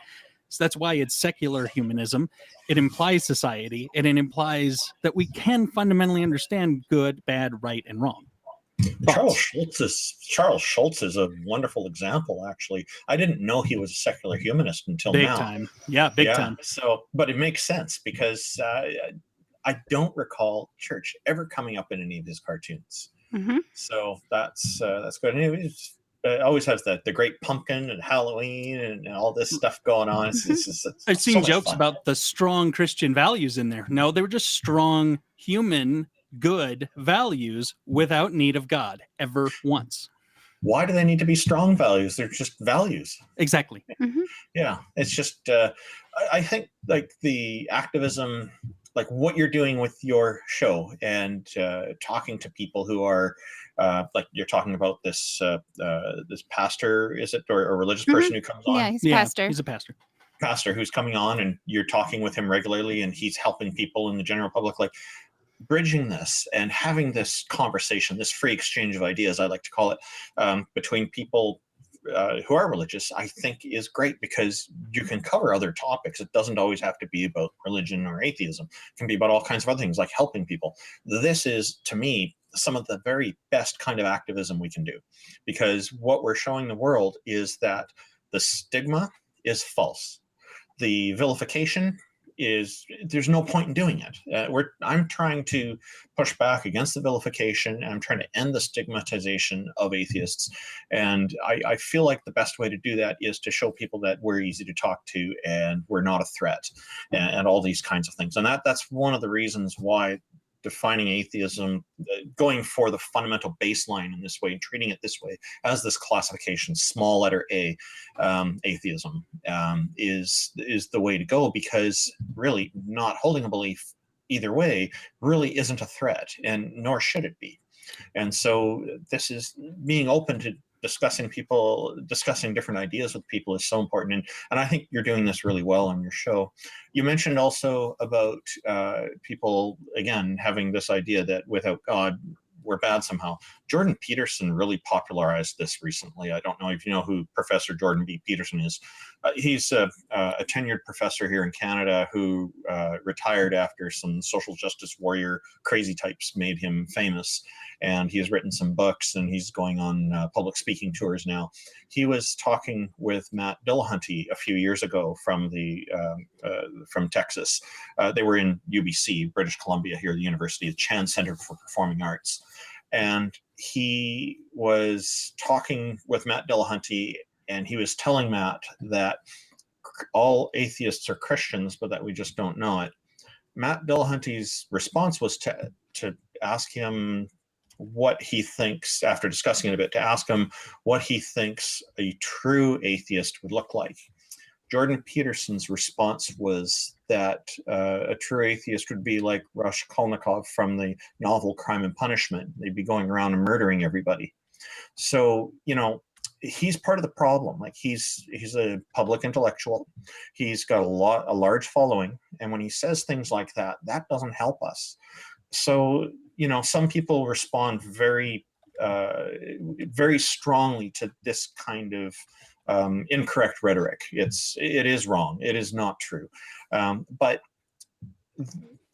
Speaker 2: so that's why it's secular humanism. It implies society, and it implies that we can fundamentally understand good, bad, right, and wrong.
Speaker 3: Charles Schulz is a wonderful example. Actually, I didn't know he was a secular humanist until
Speaker 2: Big
Speaker 3: now.
Speaker 2: time. Yeah, big time.
Speaker 3: So, but it makes sense, because I don't recall church ever coming up in any of his cartoons.
Speaker 1: Mm-hmm.
Speaker 3: So that's good. And it always has the Great Pumpkin and Halloween and all this stuff going on. It's
Speaker 2: I've seen
Speaker 3: so much
Speaker 2: jokes
Speaker 3: fun.
Speaker 2: about the strong Christian values in there. No, they were just strong human good values without need of God ever once.
Speaker 3: Why do they need to be strong values? They're just values.
Speaker 2: Exactly.
Speaker 1: Mm-hmm.
Speaker 3: Yeah, it's just I think like the activism, like what you're doing with your show and talking to people who are like you're talking about this pastor, is it, or a religious person who comes on?
Speaker 1: Yeah, he's a pastor.
Speaker 2: He's a pastor
Speaker 3: Who's coming on, and you're talking with him regularly, and he's helping people in the general public, like bridging this and having this conversation, this free exchange of ideas, I like to call it, between people who are religious, I think is great, because you can cover other topics. It doesn't always have to be about religion or atheism. It can be about all kinds of other things, like helping people. This is, to me, some of the very best kind of activism we can do, because what we're showing the world is that the stigma is false. The vilification there's no point in doing it. I'm trying to push back against the vilification, and I'm trying to end the stigmatization of atheists. And I feel like the best way to do that is to show people that we're easy to talk to and we're not a threat, and all these kinds of things. And that's one of the reasons why defining atheism, going for the fundamental baseline in this way, and treating it this way as this classification, small letter A, atheism, is the way to go, because really not holding a belief either way really isn't a threat, and nor should it be. And so this is being open to discussing different ideas with people is so important. And I think you're doing this really well on your show. You mentioned also about people, again, having this idea that without God, we're bad somehow. Jordan Peterson really popularized this recently. I don't know if you know who Professor Jordan B. Peterson is. He's a tenured professor here in Canada who retired after some social justice warrior crazy types made him famous. And he has written some books, and he's going on public speaking tours now. He was talking with Matt Dillahunty a few years ago from Texas. They were in UBC, British Columbia, here at the University, the Chan Center for Performing Arts. And he was talking with Matt Dillahunty, and he was telling Matt that all atheists are Christians, but that we just don't know it. Matt Dillahunty's response was to ask him what he thinks, after discussing it a bit, to ask him what he thinks a true atheist would look like. Jordan Peterson's response was that a true atheist would be like Raskolnikov from the novel Crime and Punishment. They'd be going around and murdering everybody. So, he's part of the problem. Like, he's a public intellectual. He's got a large following. And when he says things like that, that doesn't help us. So, some people respond very, very strongly to this kind of incorrect rhetoric. It is wrong. It is not true. But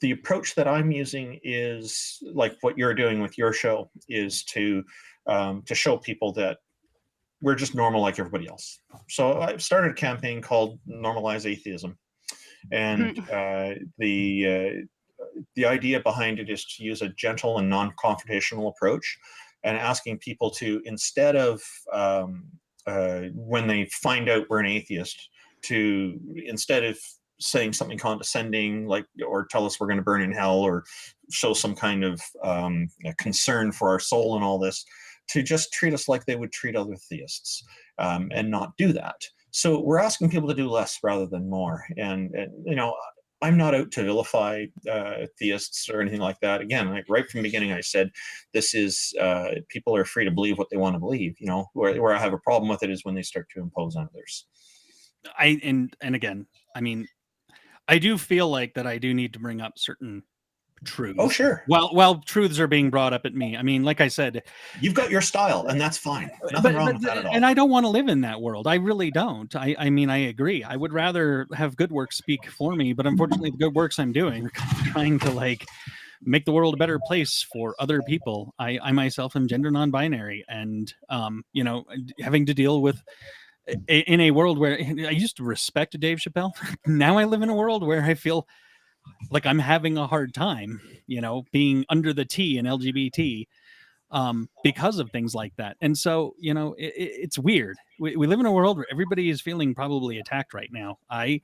Speaker 3: the approach that I'm using is like what you're doing with your show, is to show people that we're just normal like everybody else. So I've started a campaign called Normalize Atheism. And the idea behind it is to use a gentle and non-confrontational approach, and asking people to, instead of when they find out we're an atheist, instead of saying something condescending, like, or tell us we're going to burn in hell, or show some kind of concern for our soul and all this, to just treat us like they would treat other theists, and not do that. So we're asking people to do less rather than more. And I'm not out to vilify theists or anything like that. Again, like right from the beginning, I said, this is, people are free to believe what they want to believe. Where I have a problem with it is when they start to impose on others.
Speaker 2: And again, I mean, I do feel like that I do need to bring up certain truths.
Speaker 3: Oh, sure.
Speaker 2: While truths are being brought up at me. I mean, like I said,
Speaker 3: you've got your style, and that's fine. Nothing wrong with that at all.
Speaker 2: And I don't want to live in that world. I really don't. I mean, I agree. I would rather have good works speak for me, but unfortunately, the good works I'm doing are trying to make the world a better place for other people. I myself am gender non-binary, and having to deal with in a world where I used to respect Dave Chappelle. Now I live in a world where I feel like I'm having a hard time, being under the T in LGBT, because of things like that. And so, it's weird. We live in a world where everybody is feeling probably attacked right now. I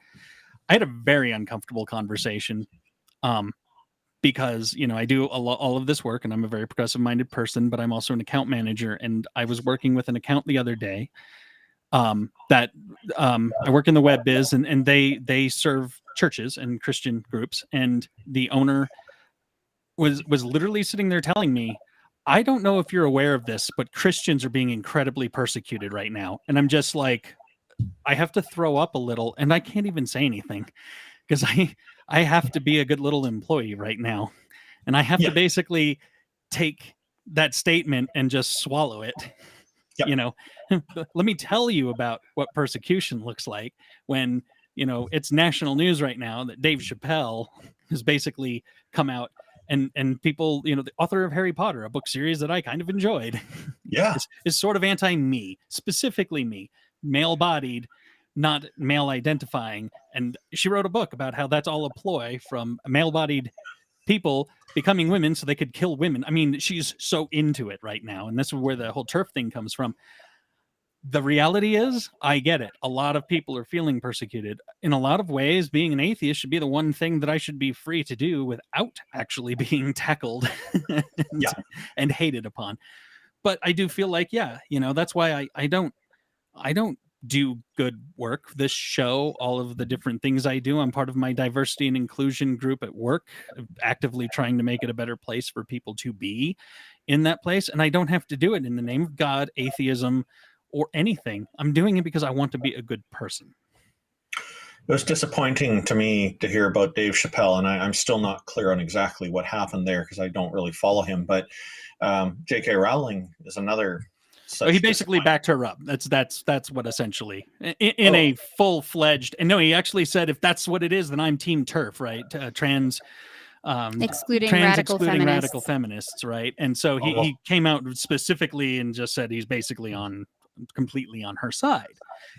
Speaker 2: had a very uncomfortable conversation, because, I do all of this work, and I'm a very progressive minded person, but I'm also an account manager. And I was working with an account the other day, that I work in the web biz, and they serve churches and Christian groups, and the owner was literally sitting there telling me, I don't know if you're aware of this, but Christians are being incredibly persecuted right now. And I'm just like, I have to throw up a little, and I can't even say anything, because I have to be a good little employee right now, and I have to basically take that statement and just swallow it. Yep. Let me tell you about what persecution looks like when, it's national news right now that Dave Chappelle has basically come out and people, the author of Harry Potter, a book series that I kind of enjoyed, is sort of anti-me, specifically me, male-bodied, not male identifying. And she wrote a book about how that's all a ploy from male-bodied people becoming women so they could kill women. I mean, she's so into it right now, and this is where the whole TERF thing comes from. The reality is, I get it. A lot of people are feeling persecuted. In a lot of ways, being an atheist should be the one thing that I should be free to do without actually being tackled and hated upon. But I do feel like, that's why I don't do good work. This show, all of the different things I do, I'm part of my diversity and inclusion group at work, actively trying to make it a better place for people to be in that place. And I don't have to do it in the name of God, atheism, or anything. I'm doing it because I want to be a good person.
Speaker 3: It was disappointing to me to hear about Dave Chappelle, and I'm still not clear on exactly what happened there because I don't really follow him. But J.K. Rowling is another.
Speaker 2: So he basically backed her up. That's what essentially in a full-fledged. And no, he actually said, if that's what it is, then I'm Team TERF, right?
Speaker 1: Excluding radical
Speaker 2: feminists, right? And so he came out specifically and just said he's basically completely on her side.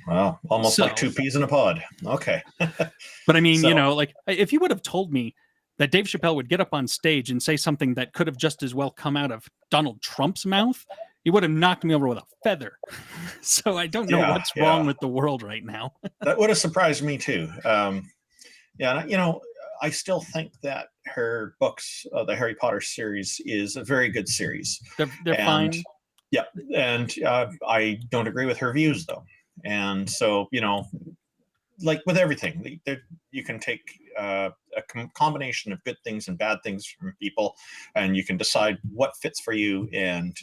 Speaker 3: Wow, almost like two peas in a pod. Okay.
Speaker 2: But I mean, like if you would have told me that Dave Chappelle would get up on stage and say something that could have just as well come out of Donald Trump's mouth, he would have knocked me over with a feather. So I don't know what's wrong with the world right now.
Speaker 3: That would have surprised me too. I still think that her books, the Harry Potter series, is a very good series.
Speaker 2: They're fine.
Speaker 3: Yeah, and I don't agree with her views, though. And so, like with everything, you can take a combination of good things and bad things from people, and you can decide what fits for you and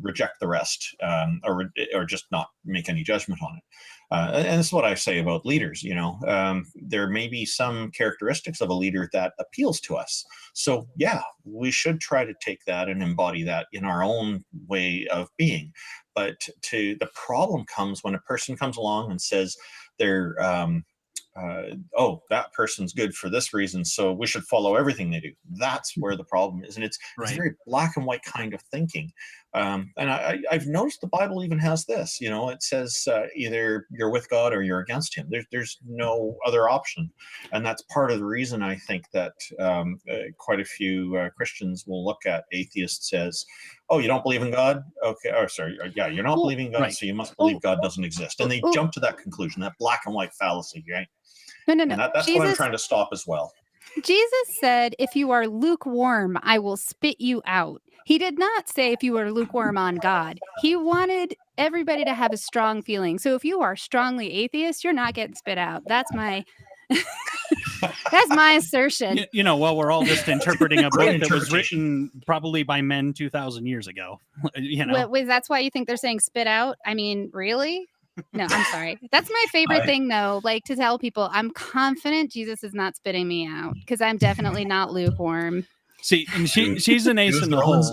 Speaker 3: reject the rest, or just not make any judgment on it. And this is what I say about leaders. There may be some characteristics of a leader that appeals to us. So we should try to take that and embody that in our own way of being. But the problem comes when a person comes along and says they're that person's good for this reason, so we should follow everything they do. That's where the problem is, and it's a very black and white kind of thinking. And I've noticed the Bible even has this. It says either you're with God or you're against Him. There's no other option, and that's part of the reason I think that quite a few Christians will look at atheists as, "Oh, you don't believe in God? Okay, you're not believing in God, so you must believe God doesn't exist." And they jump to that conclusion, that black and white fallacy, right?
Speaker 1: No.
Speaker 3: And that's what I'm trying to stop as well.
Speaker 1: Jesus said, if you are lukewarm, I will spit you out. He did not say if you are lukewarm on God. He wanted everybody to have a strong feeling. So if you are strongly atheist, you're not getting spit out. That's my that's my assertion.
Speaker 2: Well, we're all just interpreting a book that was written probably by men 2,000 years ago.
Speaker 1: Well, that's why you think they're saying spit out? I mean, really? No, I'm sorry. That's my favorite thing, though, like to tell people I'm confident Jesus is not spitting me out because I'm definitely not lukewarm.
Speaker 2: See, and she's an ace in the hole.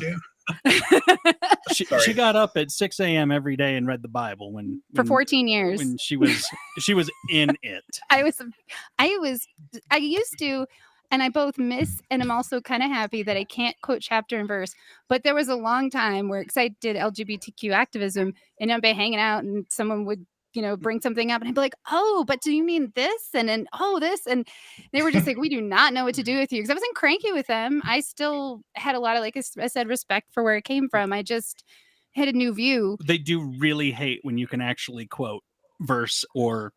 Speaker 2: She got up at 6 a.m. every day and read the Bible
Speaker 1: for 14 years
Speaker 2: when she was in it.
Speaker 1: I used to. And I both miss and I'm also kind of happy that I can't quote chapter and verse. But there was a long time where, because I did LGBTQ activism, and I'd be hanging out and someone would, bring something up and I'd be like, "Oh, but do you mean this?" And then, "Oh, this." And they were just like, "We do not know what to do with you." Because I wasn't cranky with them. I still had a lot of, like I said, respect for where it came from. I just had a new view.
Speaker 2: They do really hate when you can actually quote verse or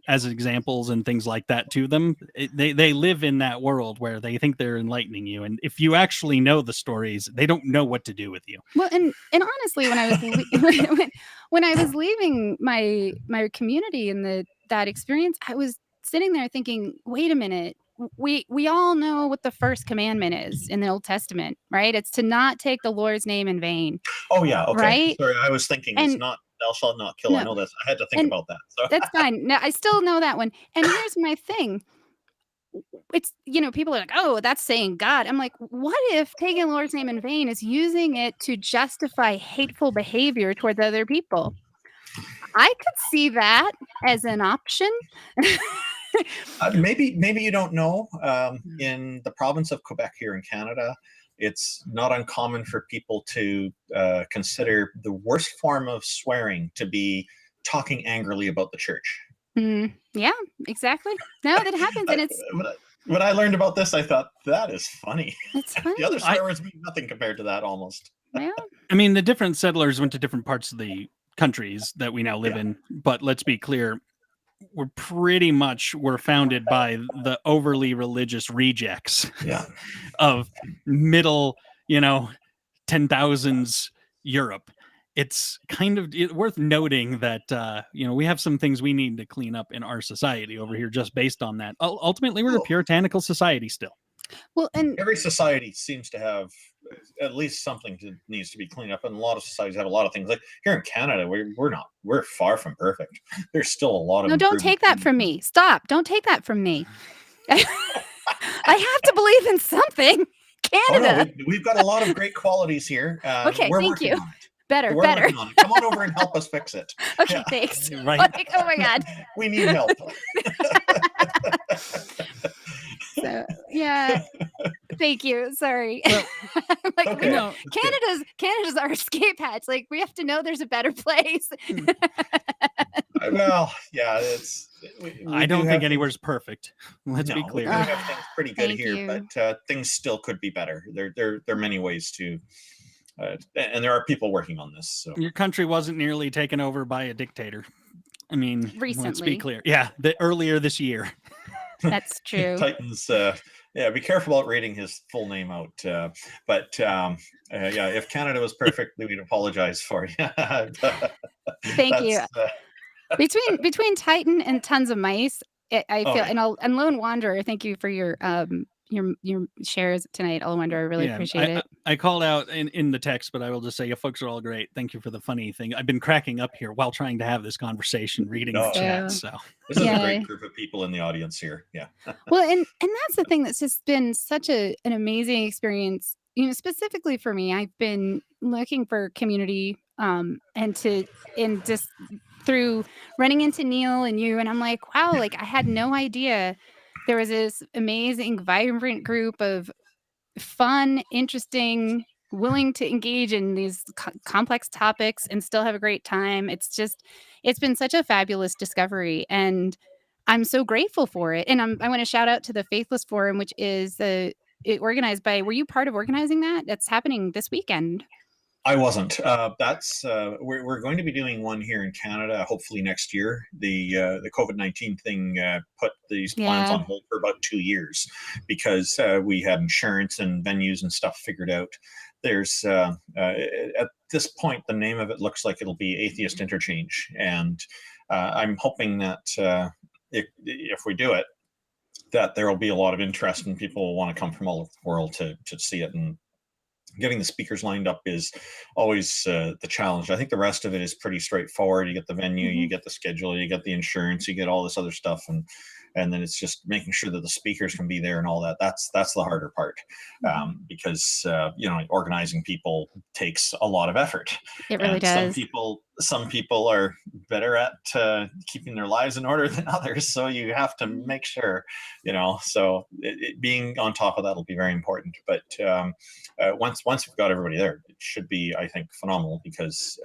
Speaker 2: as examples and things like that to them. They live in that world where they think they're enlightening you, and if you actually know the stories, they don't know what to do with you.
Speaker 1: Well, and honestly, when I was when I was leaving my community and that experience, I was sitting there thinking, wait a minute, we all know what the first commandment is in the Old Testament, right? It's to not take the Lord's name in vain.
Speaker 3: Oh yeah, okay.
Speaker 1: Right?
Speaker 3: Sorry, I was thinking it's not "thou shalt not kill." No. I know this. I had to think about that. So.
Speaker 1: That's fine. No, I still know that one. And here's my thing. It's, people are like, "Oh, that's saying God." I'm like, what if taking the Lord's name in vain is using it to justify hateful behavior towards other people? I could see that as an option.
Speaker 3: Maybe you don't know. In the province of Quebec here in Canada, it's not uncommon for people to consider the worst form of swearing to be talking angrily about the church.
Speaker 1: Yeah, exactly. No, that happens, and
Speaker 3: When I learned about this, I thought, that is funny.
Speaker 1: it's funny.
Speaker 3: The other swear words mean nothing compared to that, almost.
Speaker 1: Yeah.
Speaker 2: I mean, the different settlers went to different parts of the countries that we now live in, but let's be clear, we're pretty much were founded by the overly religious rejects
Speaker 3: Yeah.
Speaker 2: of middle, 10,000s Europe. It's kind of worth noting that, we have some things we need to clean up in our society over here just based on that. Ultimately, we're a puritanical society still.
Speaker 1: Well, and
Speaker 3: Every society seems to have at least something that needs to be cleaned up, and a lot of societies have a lot of things. Like here in Canada, we're far from perfect. There's still a lot of
Speaker 1: no, don't take that from me. Stop. Don't take that from me. I have to believe in something. Canada.
Speaker 3: Oh, no, we've got a lot of great qualities here.
Speaker 1: Okay,
Speaker 3: we're
Speaker 1: thank
Speaker 3: working
Speaker 1: you.
Speaker 3: on it.
Speaker 1: Better.
Speaker 3: Working on it. Come on over and help us fix it.
Speaker 1: Okay,
Speaker 3: Yeah.
Speaker 1: thanks.
Speaker 2: Right.
Speaker 1: Like, oh my God.
Speaker 3: We need help.
Speaker 1: So yeah, thank you. Sorry.
Speaker 2: Well,
Speaker 1: like
Speaker 3: okay.
Speaker 2: No,
Speaker 1: Canada's our escape hatch. Like we have to know there's a better place.
Speaker 3: Well, yeah, it's. We
Speaker 2: I don't think anywhere's perfect. Let's be
Speaker 3: We
Speaker 2: clear.
Speaker 3: do have things pretty good
Speaker 1: Thank
Speaker 3: here,
Speaker 1: you.
Speaker 3: but things still could be better. There are many ways to, and there are people working on this. So
Speaker 2: Your country wasn't nearly taken over by a dictator. I mean, let's be
Speaker 1: Recently.
Speaker 2: clear. Yeah, earlier this year.
Speaker 1: That's true.
Speaker 3: Titans, be careful about reading his full name out. If Canada was perfect, we'd apologize for you.
Speaker 1: Thank you. Between Titan and Tons of Mice, I feel, and Lone Wanderer. Thank you for your shares tonight, Lone Wanderer. I really appreciate it.
Speaker 2: I called out in the text, but I will just say you folks are all great. Thank you for the funny thing. I've been cracking up here while trying to have this conversation, reading the chat. So
Speaker 3: this is a great group of people in the audience here. Yeah.
Speaker 1: Well, and that's the thing that's just been such an amazing experience. Specifically for me, I've been looking for community, and just through running into Neil and you, and I'm like, wow, like I had no idea there was this amazing, vibrant group of fun, interesting, willing to engage in these complex topics and still have a great time. It's been such a fabulous discovery, and I'm so grateful for it. And I want to shout out to the Faithless Forum, which is organized by. Were you part of organizing that? That's happening this weekend.
Speaker 3: I wasn't. We're going to be doing one here in Canada, hopefully next year. The COVID-19 thing put these plans on hold for about 2 years because we had insurance and venues and stuff figured out. There's at this point, the name of it looks like it'll be Atheist Interchange, and I'm hoping that if we do it, that there will be a lot of interest and people will want to come from all over the world to see it. And getting the speakers lined up is always the challenge. I think the rest of it is pretty straightforward. You get the venue, you get the schedule, you get the insurance, you get all this other stuff, and then it's just making sure that the speakers can be there and all that. That's the harder part, because organizing people takes a lot of effort.
Speaker 1: It really does.
Speaker 3: Some people are better at keeping their lives in order than others, so you have to make sure, So being on top of that will be very important. But once we've got everybody there, it should be, I think, phenomenal because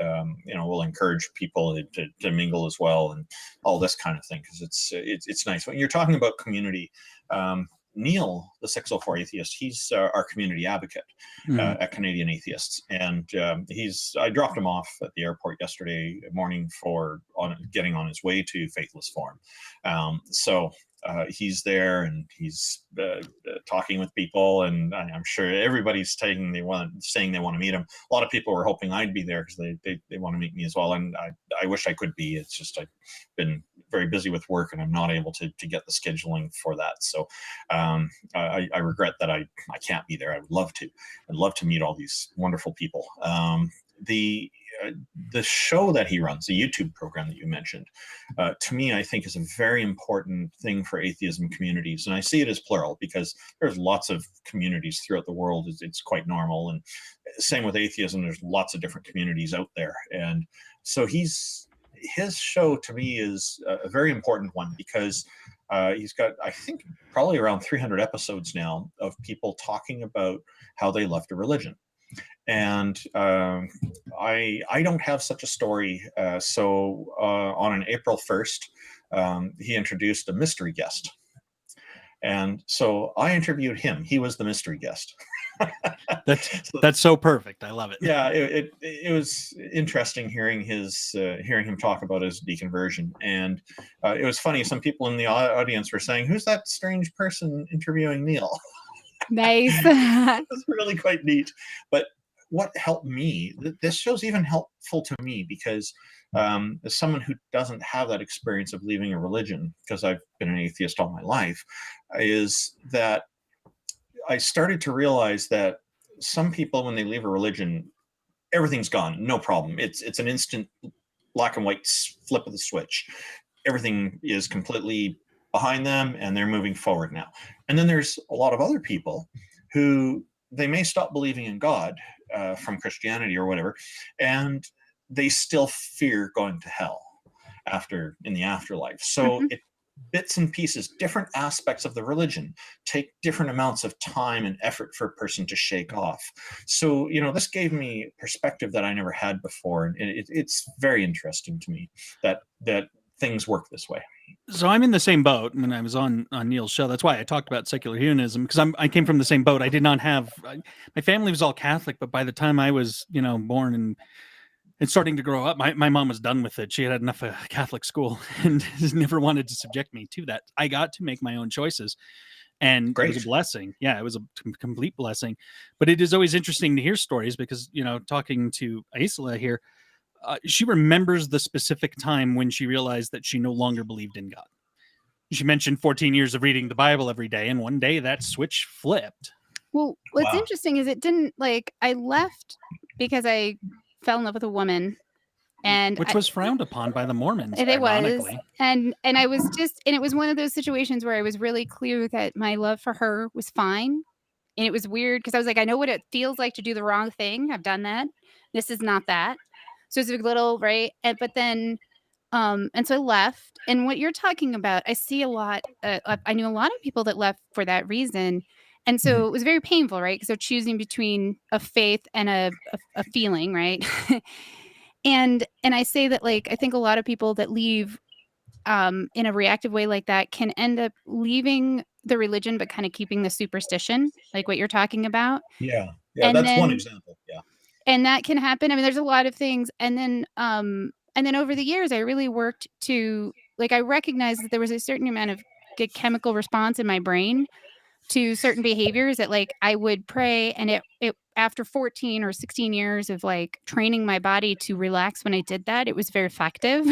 Speaker 3: we'll encourage people to mingle as well and all this kind of thing because it's nice when you're talking about community. Neil, the 604 Atheist, he's our community advocate at Canadian Atheists, and I dropped him off at the airport yesterday morning getting on his way to Faithless Forum. So he's there and he's talking with people, and I'm sure everybody's saying they want to meet him. A lot of people were hoping I'd be there because they want to meet me as well, and I wish I could be. It's just I've been very busy with work and I'm not able to get the scheduling for that. So I regret that I can't be there. I would love to. I'd love to meet all these wonderful people. The show that he runs, the YouTube program that you mentioned, to me, I think is a very important thing for atheism communities. And I see it as plural because there's lots of communities throughout the world. It's quite normal. And same with atheism, there's lots of different communities out there. And so his show to me is a very important one because he's got, I think, probably around 300 episodes now of people talking about how they left a religion. And I don't have such a story. So on an April 1st, he introduced a mystery guest. And so I interviewed him. He was the mystery guest.
Speaker 2: That's so perfect. I love it.
Speaker 3: Yeah, it was interesting hearing him talk about his deconversion, and it was funny. Some people in the audience were saying, "Who's that strange person interviewing Neil?"
Speaker 1: Nice.
Speaker 3: It was really quite neat. But what helped me, this show's even helpful to me because as someone who doesn't have that experience of leaving a religion, because I've been an atheist all my life, is that I started to realize that some people, when they leave a religion, everything's gone, no problem. It's an instant black and white flip of the switch. Everything is completely behind them and they're moving forward now. And then there's a lot of other people who they may stop believing in God from Christianity or whatever, and they still fear going to hell in the afterlife. So it bits and pieces, different aspects of the religion take different amounts of time and effort for a person to shake off. So, this gave me perspective that I never had before. And it's very interesting to me that things work this way.
Speaker 2: So I'm in the same boat when I was on Neil's show. That's why I talked about secular humanism, because I came from the same boat. I did not have, my family was all Catholic, but by the time I was, born and starting to grow up, my mom was done with it. She had enough of Catholic school and never wanted to subject me to that. I got to make my own choices, and It was a blessing. Yeah, it was a complete blessing. But it is always interesting to hear stories because, talking to Isla here, she remembers the specific time when she realized that she no longer believed in God. She mentioned 14 years of reading the Bible every day, and one day that switch flipped.
Speaker 1: Well, what's interesting is it didn't, I left because I fell in love with a woman, and
Speaker 2: which was frowned upon by the Mormons.
Speaker 1: It was, and I was and it was one of those situations where I was really clear that my love for her was fine, and it was weird because I was like, I know what it feels like to do the wrong thing. I've done that. This is not that. So it's a little right, but then, and so I left. And what you're talking about, I see a lot. I knew a lot of people that left for that reason. And so it was very painful, right? Because they're choosing between a faith and a feeling, right? and I say that, I think a lot of people that leave in a reactive way like that can end up leaving the religion, but kind of keeping the superstition, like what you're talking about.
Speaker 3: Yeah, that's one example. Yeah,
Speaker 1: and that can happen. I mean, there's a lot of things, and then over the years, I really worked to I recognized that there was a certain amount of good chemical response in my brain to certain behaviors that I would pray, and it after 14 or 16 years of training my body to relax when I did that, it was very effective.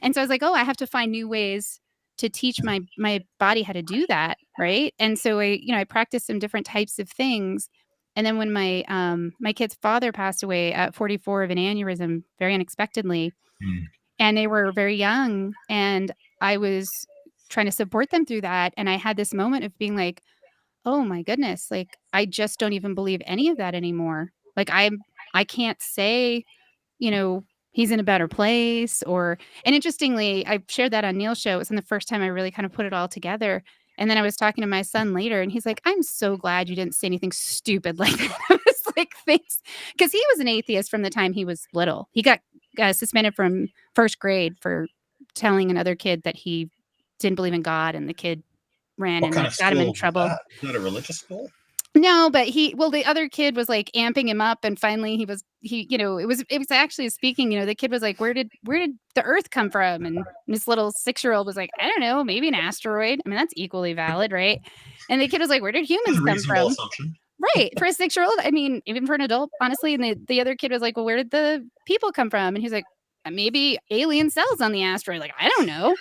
Speaker 1: And so I was like, oh, I have to find new ways to teach my body how to do that, right? And so I practiced some different types of things. And then when my kid's father passed away at 44 of an aneurysm very unexpectedly, and they were very young, and I was trying to support them through that, and I had this moment of being like, oh my goodness, I just don't even believe any of that anymore. I can't say, he's in a better place, and interestingly, I shared that on Neil's show. It was the first time I really kind of put it all together. And then I was talking to my son later, and he's like, I'm so glad you didn't say anything stupid like that. I was like, thanks. Because he was an atheist from the time he was little. He got suspended from first grade for telling another kid that he didn't believe in God, and the kid ran and got him in trouble.
Speaker 3: Is that a religious school?
Speaker 1: No, but the other kid was amping him up, and finally it was actually speaking, the kid was like, where did the earth come from? And this little 6-year-old was like, I don't know, maybe an asteroid. I mean, that's equally valid, right? And the kid was like, where did humans come from?
Speaker 3: Assumption.
Speaker 1: Right. For a 6-year-old, I mean, even for an adult, honestly. And the other kid was like, well, where did the people come from? And he's like, maybe alien cells on the asteroid. I don't know.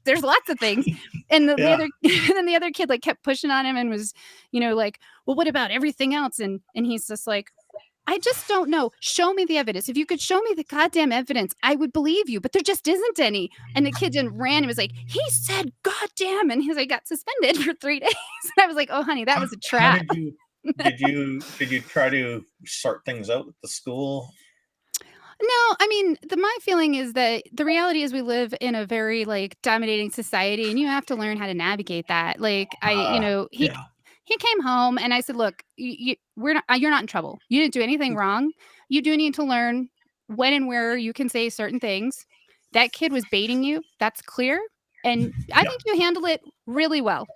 Speaker 1: There's lots of things. And the other kid kept pushing on him and was, well, what about everything else? And he's just like, I just don't know. Show me the evidence. If you could show me the goddamn evidence, I would believe you. But there just isn't any. And the kid then ran and was like, he said goddamn, and he got suspended for 3 days. And I was like, oh honey, that was a trap.
Speaker 3: Did you try to sort things out with the school?
Speaker 1: No, I mean, my feeling is that the reality is we live in a very dominating society, and you have to learn how to navigate that. he came home and I said, look, you're not in trouble. You didn't do anything wrong. You do need to learn when and where you can say certain things. That kid was baiting you. That's clear. And I
Speaker 3: Yeah.
Speaker 1: think you handled it really well.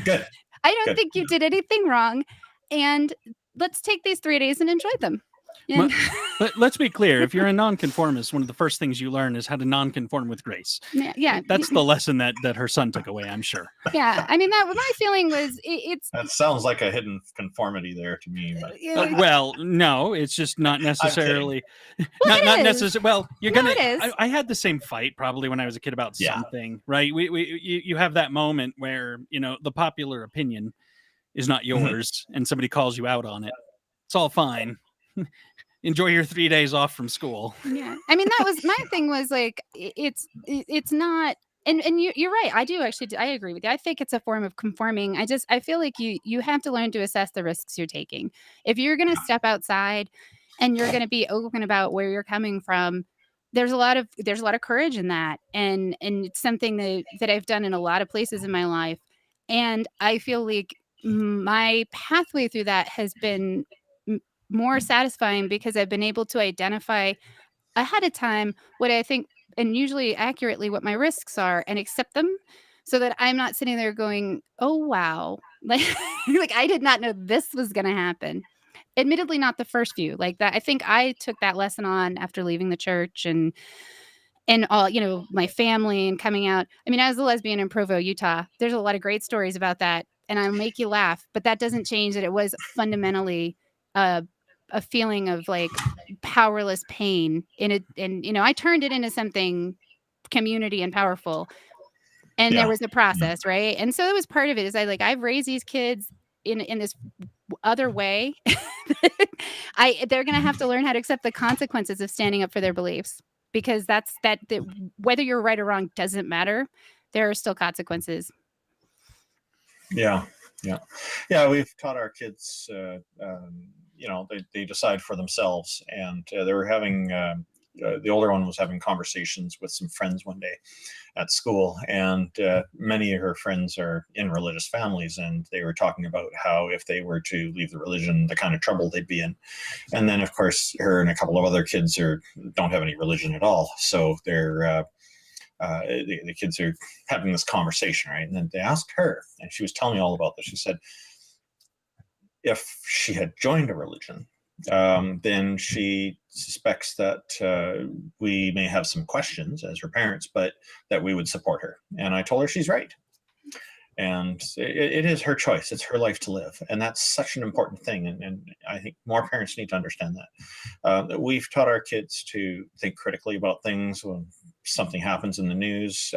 Speaker 3: Good.
Speaker 1: I don't
Speaker 3: Good.
Speaker 1: think you did anything wrong. And let's take these 3 days and enjoy them. And
Speaker 2: But let's be clear. If you're a nonconformist, one of the first things you learn is how to nonconform with grace.
Speaker 1: yeah,
Speaker 2: That's the lesson that her son took away, I'm sure.
Speaker 1: yeah. I mean, my feeling was it's
Speaker 3: That sounds like a hidden conformity there to me. But
Speaker 2: Well, no, it's just not necessarily.
Speaker 1: Well,
Speaker 2: not
Speaker 1: it is.
Speaker 2: necessarily. Well, you're
Speaker 1: No,
Speaker 2: gonna.
Speaker 1: it is.
Speaker 2: I had the same fight probably when I was a kid about
Speaker 3: Yeah.
Speaker 2: something, right? You have that moment where the popular opinion is not yours, and somebody calls you out on it. It's all fine. Enjoy your 3 days off from school.
Speaker 1: Yeah. I mean, that was my thing was like, it's not, and you're right. I agree with you. I think it's a form of conforming. I feel like you have to learn to assess the risks you're taking. If you're going to step outside and you're going to be open about where you're coming from, there's a lot of courage in that. And it's something that I've done in a lot of places in my life. And I feel like my pathway through that has been more satisfying because I've been able to identify ahead of time what I think and usually accurately what my risks are and accept them so that I'm not sitting there going, "Oh wow." Like I did not know this was going to happen. Admittedly not the first few. Like that I think I took that lesson on after leaving the church and all, my family and coming out. I mean, as a lesbian in Provo, Utah, there's a lot of great stories about that and I'll make you laugh, but that doesn't change that it was fundamentally a feeling of like powerless pain in it. And, I turned it into something community and powerful. And there
Speaker 3: Yeah.
Speaker 1: was a process, right? And so it was part of it is I've raised these kids in this other way. They're going to have to learn how to accept the consequences of standing up for their beliefs because that whether you're right or wrong doesn't matter. There are still consequences.
Speaker 3: Yeah. We've taught our kids, they decide for themselves, and they were having. The older one was having conversations with some friends one day at school, and many of her friends are in religious families, and they were talking about how if they were to leave the religion, the kind of trouble they'd be in. And then, of course, her and a couple of other kids don't have any religion at all, so they're. The kids are having this conversation, right? And then they asked her, and she was telling me all about this. She said, if she had joined a religion, then she suspects that we may have some questions as her parents, but that we would support her. And I told her she's right. And it is her choice. It's her life to live. And that's such an important thing. And I think more parents need to understand that. We've taught our kids to think critically about things when something happens in the news.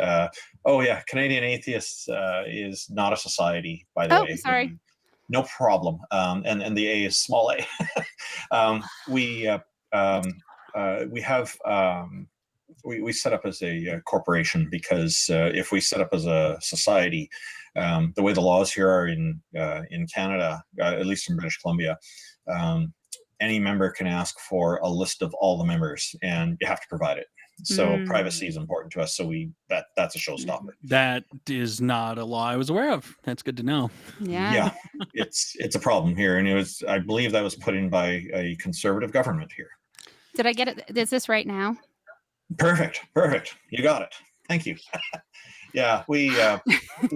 Speaker 3: Canadian Atheists is not a society, by the way.
Speaker 1: Oh, sorry.
Speaker 3: No problem. And the A is small a. We set up as a corporation because if we set up as a society, the way the laws here are in Canada, at least in British Columbia, any member can ask for a list of all the members, and you have to provide it. So privacy is important to us. So that's a showstopper.
Speaker 2: That is not a law I was aware of. That's good to know.
Speaker 1: Yeah.
Speaker 3: It's a problem here, and I believe that was put in by a conservative government here.
Speaker 1: Did I get it? Is this right now?
Speaker 3: Perfect. You got it. Thank you. Yeah, we're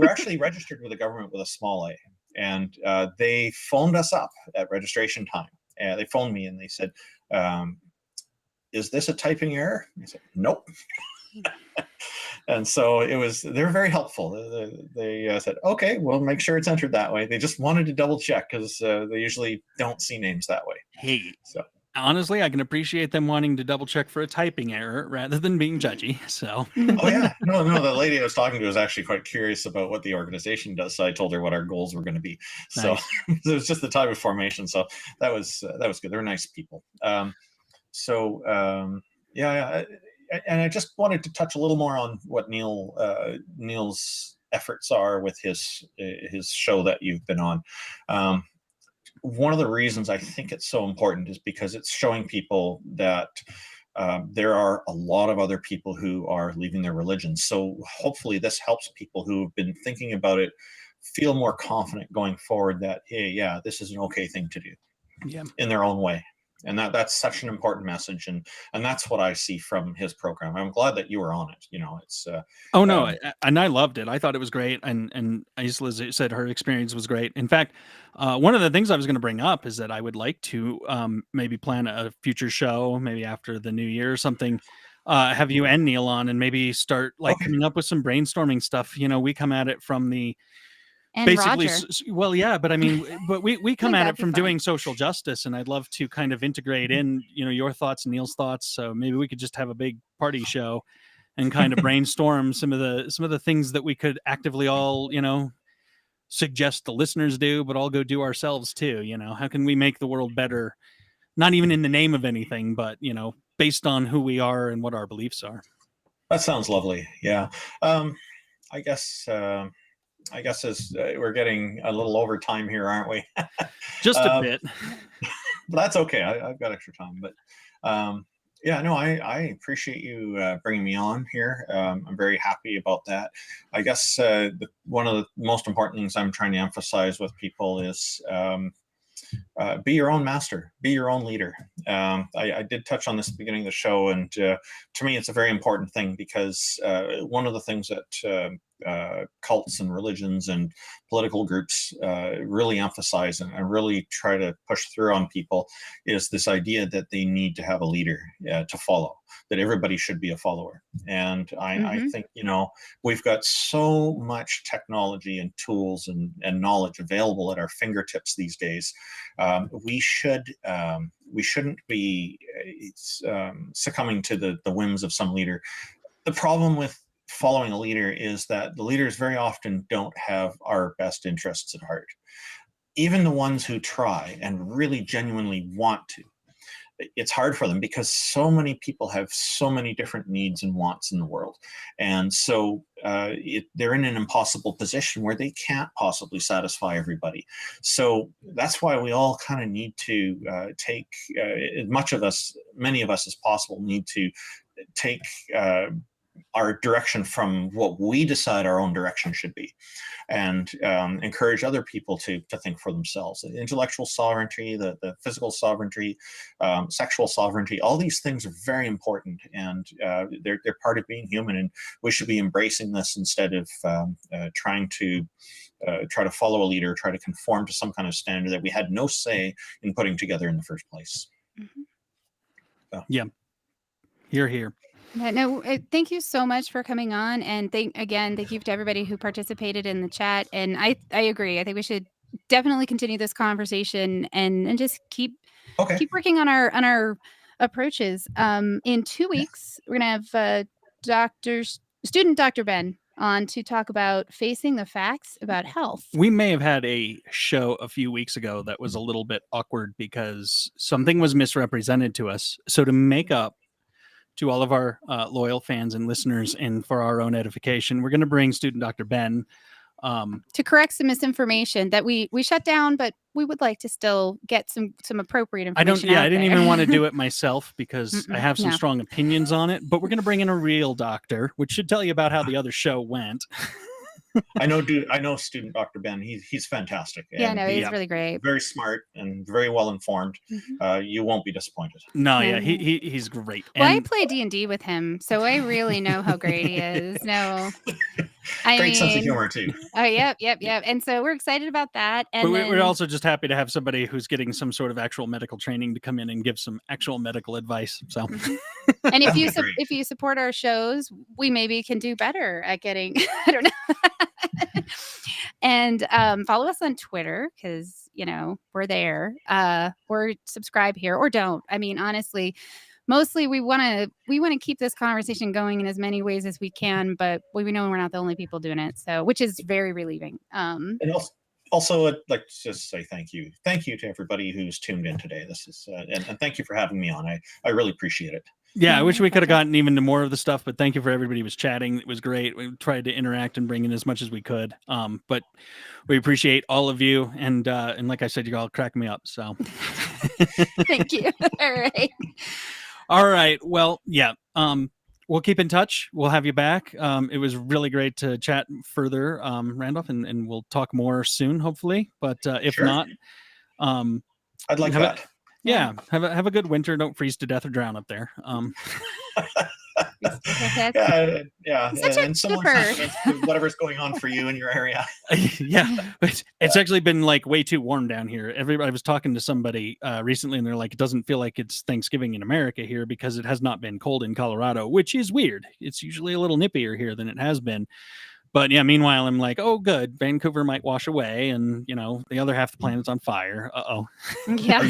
Speaker 3: actually registered with the government with a small a, and they phoned us up at registration time. They phoned me and they said, is this a typing error? I said, nope. And so they're very helpful. They said, okay, we'll make sure it's entered that way. They just wanted to double check because they usually don't see names that way.
Speaker 2: Hey,
Speaker 3: so
Speaker 2: honestly, I can appreciate them wanting to double check for a typing error rather than being judgy. So,
Speaker 3: oh yeah, no, the lady I was talking to was actually quite curious about what the organization does. So I told her what our goals were going to be. So
Speaker 2: nice.
Speaker 3: It was just the time of formation. So that was good. They're nice people. And I just wanted to touch a little more on what Neil's efforts are with his show that you've been on. One of the reasons I think it's so important is because it's showing people that there are a lot of other people who are leaving their religion. So hopefully this helps people who've been thinking about it feel more confident going forward that, hey, yeah, this is an okay thing to do in their own way. And that's such an important message, and that's what I see from his program. I'm glad that you were on it. It's
Speaker 2: and I loved it. I thought it was great, and Isla said her experience was great. In fact, one of the things I was going to bring up is that I would like to maybe plan a future show, maybe after the new year or something. Have you and Neil on, and maybe start coming up with some brainstorming stuff. We come at it from the
Speaker 1: and
Speaker 2: basically
Speaker 1: Roger.
Speaker 2: well, yeah, but I mean, but we come at it from
Speaker 1: fun.
Speaker 2: doing social justice, and I'd love to kind of integrate in your thoughts and Neil's thoughts. So maybe we could just have a big party show and kind of brainstorm some of the things that we could actively all suggest the listeners do, but all go do ourselves too. How can we make the world better, not even in the name of anything, but based on who we are and what our beliefs are.
Speaker 3: That sounds lovely. Yeah. I guess as we're getting a little over time here, aren't we?
Speaker 2: Just a bit.
Speaker 3: But that's okay. I've got extra time. But yeah, no, I appreciate you bringing me on here. I'm very happy about that. I guess one of the most important things I'm trying to emphasize with people is be your own master, be your own leader. I did touch on this at the beginning of the show, and to me, it's a very important thing, because one of the things that cults and religions and political groups really emphasize and really try to push through on people is this idea that they need to have a leader to follow, that everybody should be a follower. And I think, we've got so much technology and tools and knowledge available at our fingertips these days. We shouldn't be succumbing to the whims of some leader. The problem with following a leader is that the leaders very often don't have our best interests at heart. Even the ones who try and really genuinely want to, it's hard for them, because so many people have so many different needs and wants in the world. And so they're in an impossible position where they can't possibly satisfy everybody. So that's why we all kind of need to take, many of us as possible, need to take our direction from what we decide our own direction should be, and encourage other people to think for themselves. The intellectual sovereignty, the physical sovereignty, sexual sovereignty, all these things are very important, and they're part of being human, and we should be embracing this instead of trying to follow a leader, try to conform to some kind of standard that we had no say in putting together in the first place. So.
Speaker 2: Yeah. Here.
Speaker 1: Yeah, no, thank you so much for coming on, and thank you to everybody who participated in the chat. And I agree. I think we should definitely continue this conversation and just keep working on our approaches. In 2 weeks, we're gonna have student Dr. Ben on to talk about facing the facts about health.
Speaker 2: We may have had a show a few weeks ago that was a little bit awkward because something was misrepresented to us. So to make up to all of our loyal fans and listeners, and for our own edification, we're going to bring student Dr. Ben
Speaker 1: to correct some misinformation that we shut down, but we would like to still get some appropriate information.
Speaker 2: I didn't even want to do it myself because I have some strong opinions on it, but we're going to bring in a real doctor, which should tell you about how the other show went.
Speaker 3: I know student Dr. Ben. He's fantastic.
Speaker 1: Yeah, no, he's really great.
Speaker 3: Very smart and very well informed. You won't be disappointed.
Speaker 2: No, yeah, he's great.
Speaker 1: Well, I play D&D with him, so I really know how great he is. No,
Speaker 3: great sense of humor too.
Speaker 1: Oh, yep. And so we're excited about that. And
Speaker 2: we're also just happy to have somebody who's getting some sort of actual medical training to come in and give some actual medical advice. So,
Speaker 1: and if you support our shows, we maybe can do better at getting. I don't know. And follow us on Twitter, because we're there, or subscribe here, or don't. I mean, honestly, mostly we want to keep this conversation going in as many ways as we can, but we know we're not the only people doing it, so which is very relieving.
Speaker 3: And also I'd like to just say thank you to everybody who's tuned in today. This is and thank you for having me on. I really appreciate it.
Speaker 2: Yeah, I wish we could have gotten even to more of the stuff, but thank you for everybody who was chatting. It was great. We tried to interact and bring in as much as we could. But we appreciate all of you. And like I said, you're all cracking me up. So
Speaker 1: thank you. All right.
Speaker 2: All right. Well, yeah. we'll keep in touch. We'll have you back. It was really great to chat further, Randolph, and we'll talk more soon, hopefully. But if
Speaker 3: Sure.
Speaker 2: not,
Speaker 3: I'd like that.
Speaker 2: Have a good winter. Don't freeze to death or drown up there.
Speaker 3: Yeah.
Speaker 1: Such a
Speaker 3: And similar
Speaker 1: skipper.
Speaker 3: sentiments to whatever's going on for you in your area.
Speaker 2: Yeah, but it's actually been like way too warm down here. I was talking to somebody recently, and they're like, it doesn't feel like it's Thanksgiving in America here because it has not been cold in Colorado, which is weird. It's usually a little nippier here than it has been. But yeah, meanwhile, I'm like, oh, good. Vancouver might wash away, and the other half of the planet's on fire.
Speaker 1: Yeah.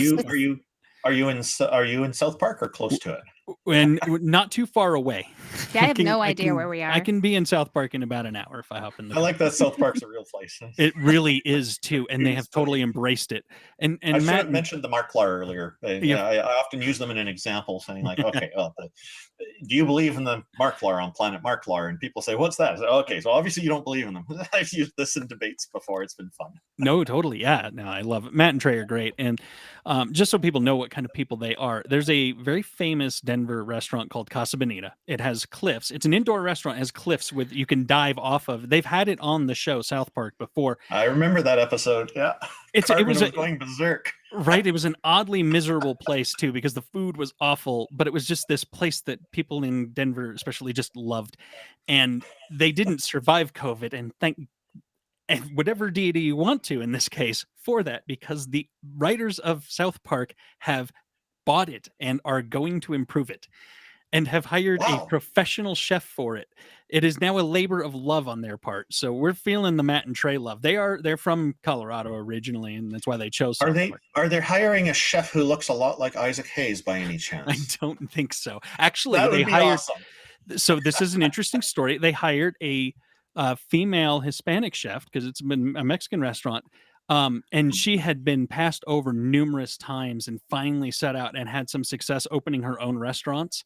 Speaker 3: Are you in South Park or close to it?
Speaker 2: And not too far away.
Speaker 1: Yeah, I have no idea where we are.
Speaker 2: I can be in South Park in about an hour if I hop in the
Speaker 3: I like that South Park's a real place.
Speaker 2: It really is too, and they have totally embraced it. And
Speaker 3: I
Speaker 2: Matt
Speaker 3: mentioned the Marklar earlier. I often use them in an example, saying like, okay, well, do you believe in the Marklar on planet Marklar? And people say, what's that? I say, okay, so obviously you don't believe in them. I've used this in debates before. It's been fun.
Speaker 2: No, totally. Yeah, no, I love it. Matt and Trey are great. And just so people know what kind of people they are, there's a very famous Denver restaurant called Casa Bonita. It has cliffs. It's an indoor restaurant. It has cliffs with you can dive off of. They've had it on the show South Park before.
Speaker 3: I remember that episode. Yeah,
Speaker 2: it was
Speaker 3: going berserk.
Speaker 2: Right. It was an oddly miserable place too because the food was awful, but it was just this place that people in Denver especially just loved. And they didn't survive COVID, and and whatever deity you want to in this case for that, because the writers of South Park have bought it and are going to improve it and have hired a professional chef for it. It is now a labor of love on their part. So we're feeling the Matt and Trey love. They're from Colorado originally, and that's why they chose South Park.
Speaker 3: Are they hiring a chef who looks a lot like Isaac Hayes by any chance?
Speaker 2: I don't think so. Actually,
Speaker 3: that would
Speaker 2: they
Speaker 3: be
Speaker 2: hired
Speaker 3: awesome.
Speaker 2: So this is an interesting story. They hired a female Hispanic chef because it's been a Mexican restaurant. And she had been passed over numerous times and finally set out and had some success opening her own restaurants.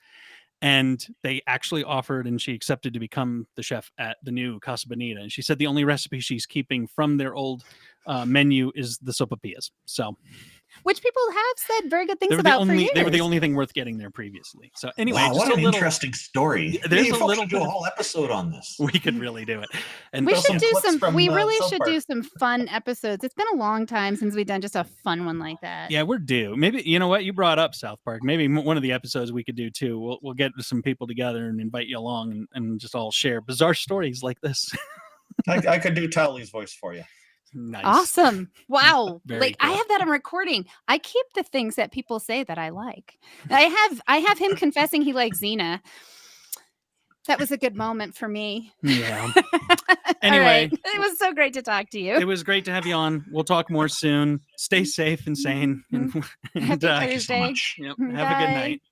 Speaker 2: And they actually offered, and she accepted to become the chef at the new Casa Bonita. And she said the only recipe she's keeping from their old menu is the sopapillas. So,
Speaker 1: which people have said very good things about for years.
Speaker 2: They were the only thing worth getting there previously. So anyway,
Speaker 3: wow, what an interesting story.
Speaker 2: There's
Speaker 3: a
Speaker 2: little
Speaker 3: do a whole episode on this.
Speaker 2: We could really do it. And
Speaker 1: we should do some. We really should do some fun episodes. It's been a long time since we've done just a fun one like that.
Speaker 2: Yeah, we're due. Maybe you know what you brought up South Park. Maybe one of the episodes we could do too. We'll get some people together and invite you along and just all share bizarre stories like this.
Speaker 3: I could do Tally's voice for you.
Speaker 2: Nice.
Speaker 1: Awesome. Wow.
Speaker 2: Very
Speaker 1: I
Speaker 2: cool.
Speaker 1: have that on recording. I keep the things that people say that I like. I have him confessing he likes Xena. That was a good moment for me.
Speaker 2: Yeah.
Speaker 1: Anyway,
Speaker 2: Anyway,
Speaker 1: it was so great to talk to you.
Speaker 2: it was great to have you on. We'll talk more soon. Stay safe and sane. And
Speaker 1: Happy
Speaker 3: Thank you so
Speaker 1: Thursday.
Speaker 3: much.
Speaker 2: have a good
Speaker 1: Bye.
Speaker 2: night.